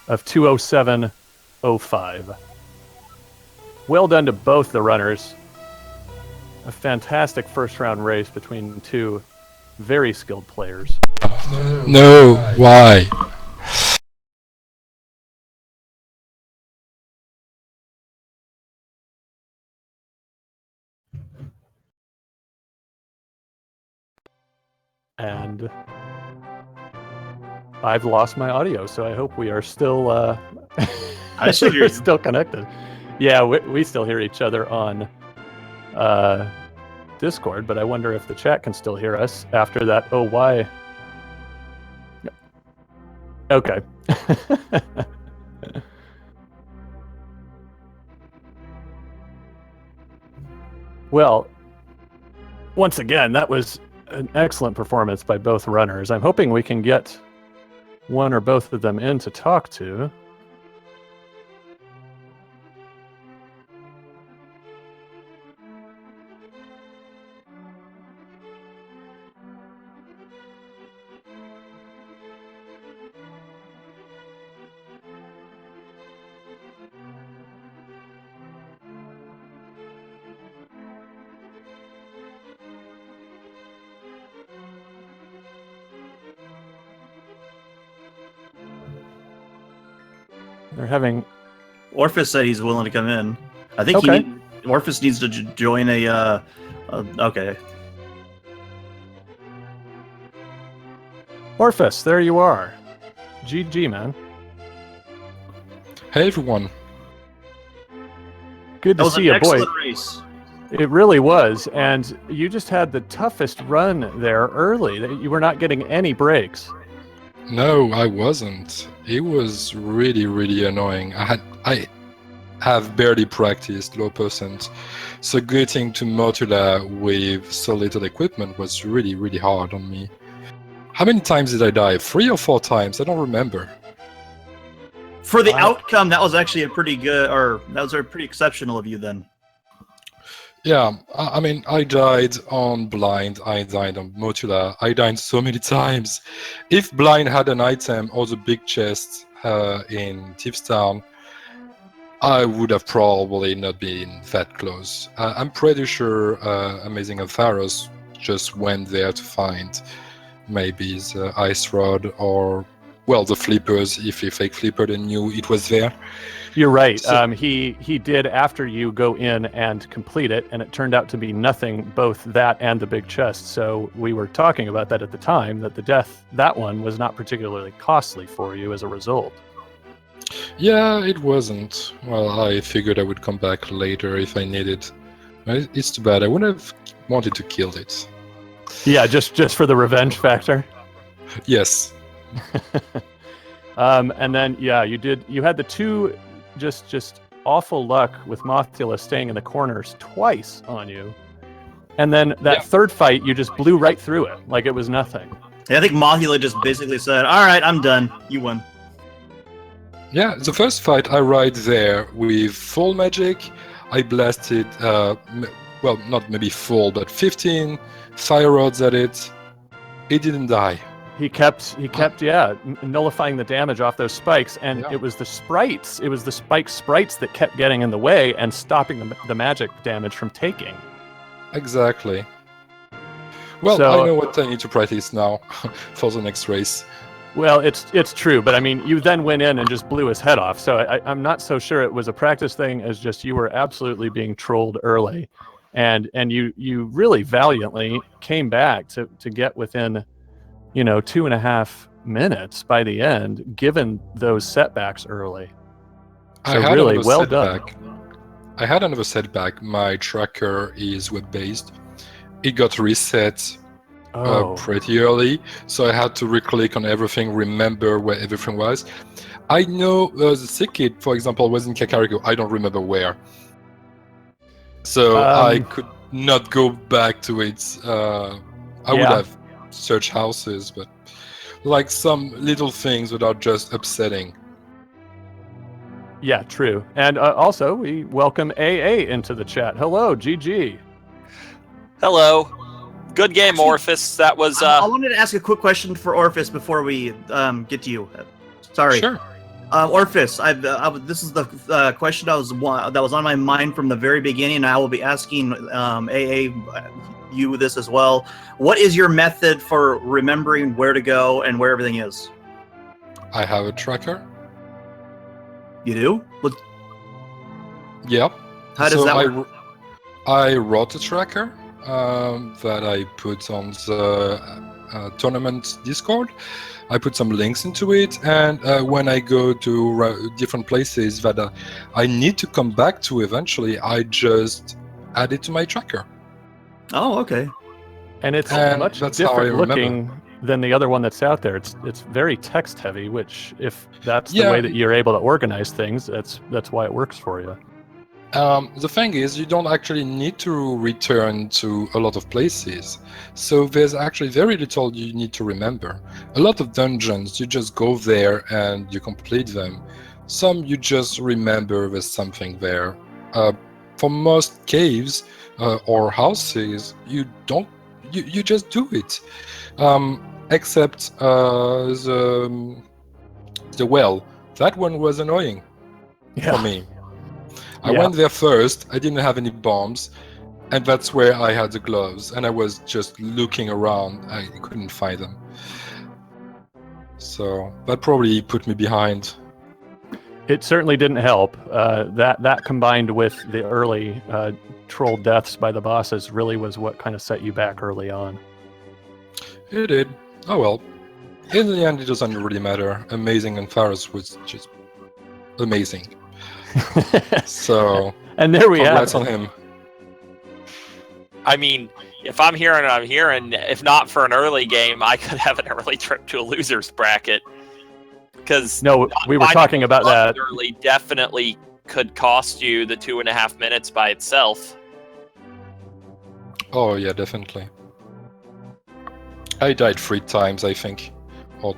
of 2:07:05. Well done to both the runners. A fantastic first round race between two very skilled players. No, why? And I've lost my audio, so I hope we are still I still hear we're you. still connected. Yeah, we still hear each other on Discord, but I wonder if the chat can still hear us after that. Oh, why? Okay. Well, once again, that was an excellent performance by both runners. I'm hoping we can get one or both of them in to talk to. They're having... Orphis said he's willing to come in. I think Okay. Orphis needs to join a. Okay. Orphis, there you are. GG, man. Hey everyone. Good That to was see an you, boy. excellent race. It really was, and you just had the toughest run there early. You were not getting any breaks. No, I wasn't. It was really, really annoying. I have barely practiced low percent, so getting to Motula with so little equipment was really, really hard on me. How many times did I die? 3 or 4 times? I don't remember. For the outcome, that was actually a pretty good, or that was pretty exceptional of you then. Yeah, I mean, I died on Blind, I died on Motula, I died so many times. If Blind had an item or the big chest in Thief's Town, I would have probably not been that close. I'm pretty sure AmazingAmpharos just went there to find maybe the ice rod or, well, the flippers. If he fake flippered and knew it was there. You're right. So- He did after you go in and complete it, and it turned out to be nothing, both that and the big chest. So we were talking about that at the time, that that one was not particularly costly for you as a result. Yeah, it wasn't. Well, I figured I would come back later if I needed. It's too bad. I would have wanted to kill it. Yeah, just for the revenge factor. Yes. And then you had the two just awful luck with Mothula staying in the corners twice on you. And then that third fight, you just blew right through it like it was nothing. Yeah, I think Mothula just basically said, "All right, I'm done. You won." Yeah, the first fight I ride there with full magic. I blasted, well, not maybe full, but 15 fire rods at it. It didn't die. He kept nullifying the damage off those spikes, and it was the sprites. It was the spike sprites that kept getting in the way and stopping the magic damage from taking. Exactly. Well, So- I know what I need to practice now for the next race. Well, it's true, but I mean, you then went in and just blew his head off. So I'm not so sure it was a practice thing as just you were absolutely being trolled early, and you really valiantly came back to get within, 2.5 minutes by the end, given those setbacks early. So really well done. I had another setback. My tracker is web-based. It got reset pretty early, so I had to re-click on everything, remember where everything was. I know the Sikit, for example, was in Kakariko. I don't remember where. So I could not go back to it. I would have searched houses, but like some little things that are just upsetting. Yeah, true. And also, we welcome AA into the chat. Hello, GG. Hello. Good game, Orphis. That was. I wanted to ask a quick question for Orphis before we get to you. Sorry. Sure. Orphis, this is the question that was on my mind from the very beginning, and I will be asking AA you this as well. What is your method for remembering where to go and where everything is? I have a tracker. You do? Yep. How does that work? I wrote a tracker that I put on the tournament Discord. I put some links into it, and when I go to different places that I need to come back to eventually, I just add it to my tracker. Oh, okay. And it's And much that's how I different remember. looking than the other one that's out there. It's very text heavy, which if that's the way that you're able to organize things, that's why it works for you. The thing is, you don't actually need to return to a lot of places. So there's actually very little you need to remember. A lot of dungeons, you just go there and you complete them. Some you just remember there's something there. For most caves or houses, you don't. You just do it. Except the well. That one was annoying for me. I went there first, I didn't have any bombs, and that's where I had the gloves, and I was just looking around, I couldn't find them. So that probably put me behind. It certainly didn't help. That combined with the early troll deaths by the bosses really was what kind of set you back early on. It did. Oh well. In the end, it doesn't really matter. AmazingAmpharos was just amazing. So, and there we have congrats it. on him. I mean, if I'm here and I'm here, and if not for an early game, I could have an early trip to a loser's bracket. Because no, we were talking about that. Early definitely could cost you the 2.5 minutes by itself. Oh yeah, definitely. I died 3 times, I think. Or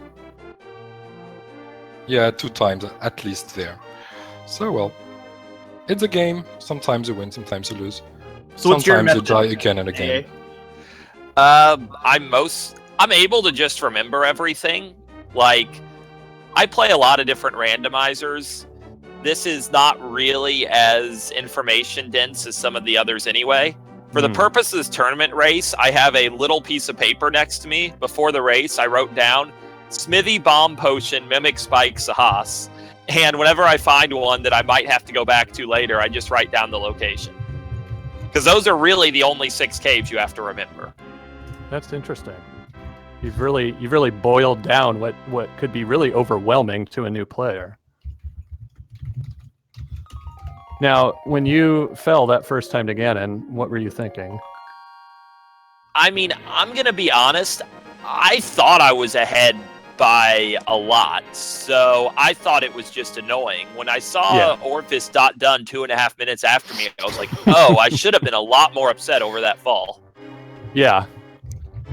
yeah, 2 times at least there. So well, it's a game. Sometimes you win, sometimes you lose. So what's your sometimes you method, die again and again. I'm able to just remember everything. Like, I play a lot of different randomizers. this is not really as information dense as some of the others anyway. For the purpose of this tournament race, I have a little piece of paper next to me. Before the race, I wrote down Smithy Bomb Potion, Mimic Spike, Sahas. And whenever I find one that I might have to go back to later, I just write down the location. Because those are really the only 6 caves you have to remember. That's interesting. You've really boiled down what could be really overwhelming to a new player. Now, when you fell that first time to Ganon, what were you thinking? I mean, I'm going to be honest. I thought I was ahead by a lot, so I thought it was just annoying. When I saw Orphis done 2.5 minutes after me, I was like, oh, I should have been a lot more upset over that fall. Yeah.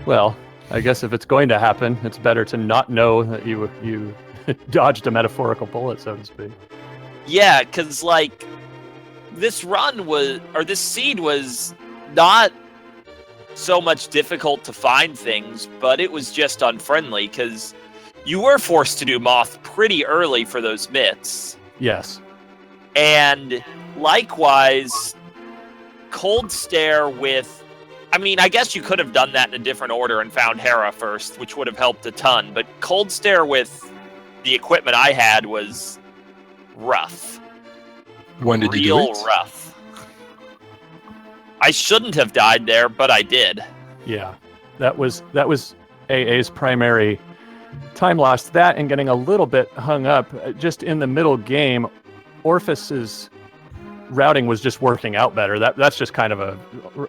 Well, I guess if it's going to happen, it's better to not know that you dodged a metaphorical bullet, so to speak. Yeah, because, like, this seed was not so much difficult to find things, but it was just unfriendly, because you were forced to do Moth pretty early for those myths. Yes. And likewise, Cold Stare with... I mean, I guess you could have done that in a different order and found Hera first, which would have helped a ton, but Cold Stare with the equipment I had was rough. When did you do it? Real rough. I shouldn't have died there, but I did. Yeah. That was AA's primary time loss. That and getting a little bit hung up just in the middle game. Orphis's routing was just working out better. That's just kind of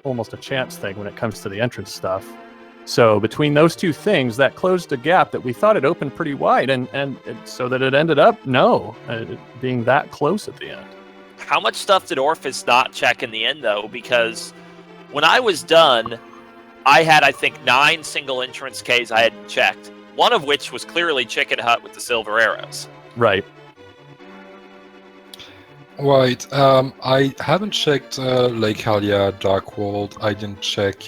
almost a chance thing when it comes to the entrance stuff. So between those two things, that closed a gap that we thought it opened pretty wide, and so that it ended up being that close at the end. How much stuff did Orphis not check in the end, though? Because when I was done, I had, I think, 9 single entrance Ks I hadn't checked. One of which was clearly Chicken Hut with the silver arrows. Right. Right. I haven't checked Lake Halia, Dark World. I didn't check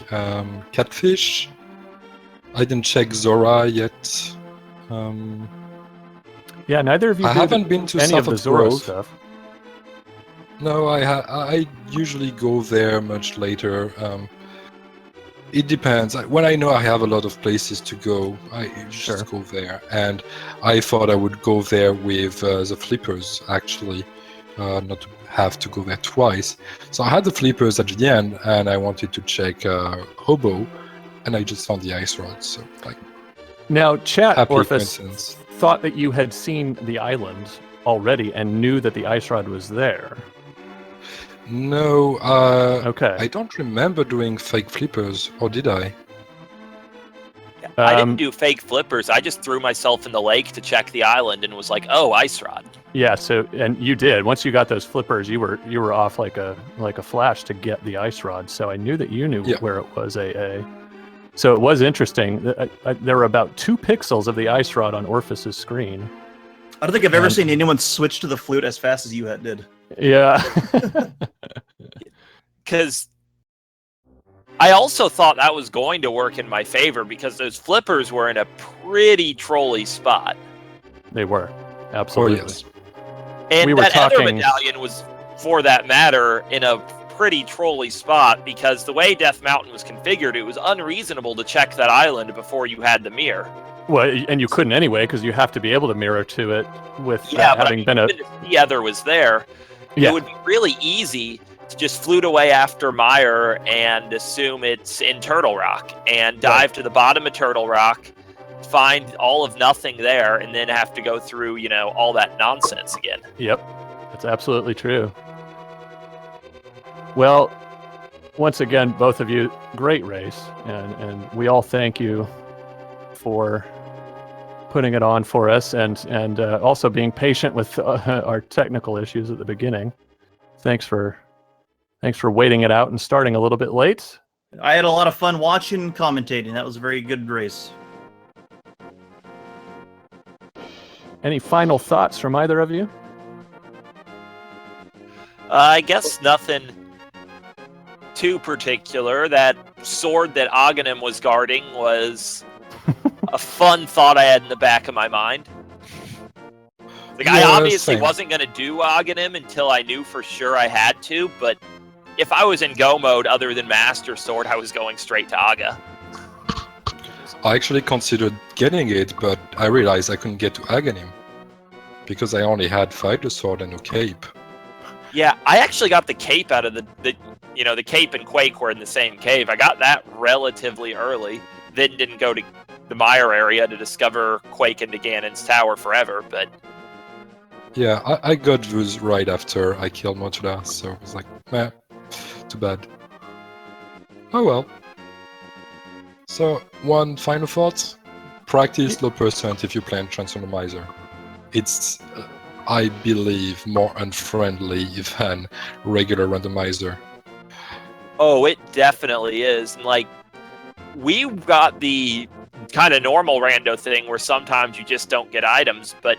Catfish. I didn't check Zora yet. Yeah, neither of you. I haven't been to any of the Southern Zora Grove. stuff. No, I usually go there much later. It depends. When I know I have a lot of places to go, I just go there. And I thought I would go there with the flippers, actually, not to have to go there twice. So I had the flippers at the end, and I wanted to check Hobo, and I just found the ice rod. So, like, now, chat, happy Orphis coincidence. thought that you had seen the island already and knew that the ice rod was there. No, Okay. I don't remember doing fake flippers, or did I? I didn't do fake flippers. I just threw myself in the lake to check the island and was like, "Oh, ice rod." Yeah. So, and you did. Once you got those flippers, you were off like a flash to get the ice rod. So I knew that you knew where it was. AA. So it was interesting. There were about 2 pixels of the ice rod on Orphis's screen. I don't think I've ever seen anyone switch to the flute as fast as you did. Yeah. Because I also thought that was going to work in my favor because those flippers were in a pretty trolly spot. They were. Absolutely. Oh, yes. And we were that other talking... medallion was, for that matter, in a pretty trolly spot because the way Death Mountain was configured, it was unreasonable to check that island before you had the mirror. Well, and you couldn't anyway because you have to be able to mirror to it with having been a... Even if the other was there, it would be really easy to just flute away after Mire and assume it's in Turtle Rock and dive to the bottom of Turtle Rock, find all of nothing there, and then have to go through, all that nonsense again. Yep, that's absolutely true. Well, once again, both of you, great race, and we all thank you for putting it on for us and also being patient with our technical issues at the beginning. Thanks for waiting it out and starting a little bit late. I had a lot of fun watching and commentating. That was a very good race. Any final thoughts from either of you? I guess nothing too particular. That sword that Aghanim was guarding was a fun thought I had in the back of my mind. Like, I Yeah, obviously same. wasn't going to do Aghanim until I knew for sure I had to, but if I was in Go mode other than Master Sword, I was going straight to Aga. I actually considered getting it, but I realized I couldn't get to Aghanim because I only had Fighter Sword and a cape. Yeah, I actually got the cape out of the cape and Quake were in the same cave. I got that relatively early, then didn't go to the Mire area to discover Quake into Ganon's Tower forever, but... Yeah, I got those right after I killed Motula, so it was like, meh, too bad. Oh well. So, one final thought. Practice low percent if you play in Transformizer. It's, I believe, more unfriendly than regular randomizer. Oh, it definitely is. And, like, we got the kind of normal rando thing where sometimes you just don't get items, but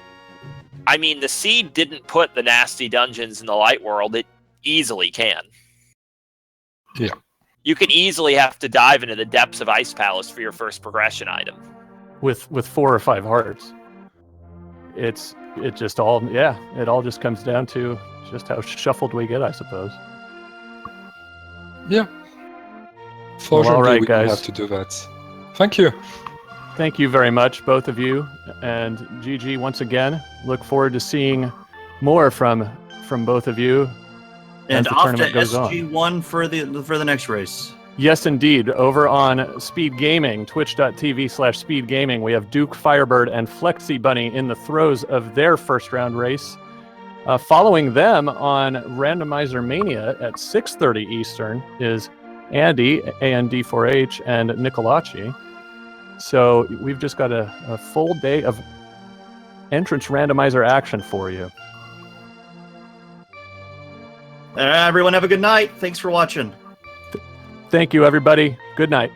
I mean, the seed didn't put the nasty dungeons in the light world. It easily can. Yeah. You can easily have to dive into the depths of Ice Palace for your first progression item. With 4 or 5 hearts. It all just comes down to just how shuffled we get, I suppose. Yeah. Fortunately, all right, we don't guys. have to do that. Thank you. Thank you very much, both of you. And GG, once again, look forward to seeing more from both of you And as the off to tournament goes on. SG1 for the next race. Yes, indeed. Over on Speed Gaming, twitch.tv/Speed Gaming, we have Duke Firebird and Flexi Bunny in the throes of their first round race. Following them on Randomizer Mania at 6:30 Eastern is Andy, AND4H, and Nicolaci. So we've just got a full day of entrance randomizer action for you. Everyone have a good night. Thanks for watching. Thank you, everybody. Good night.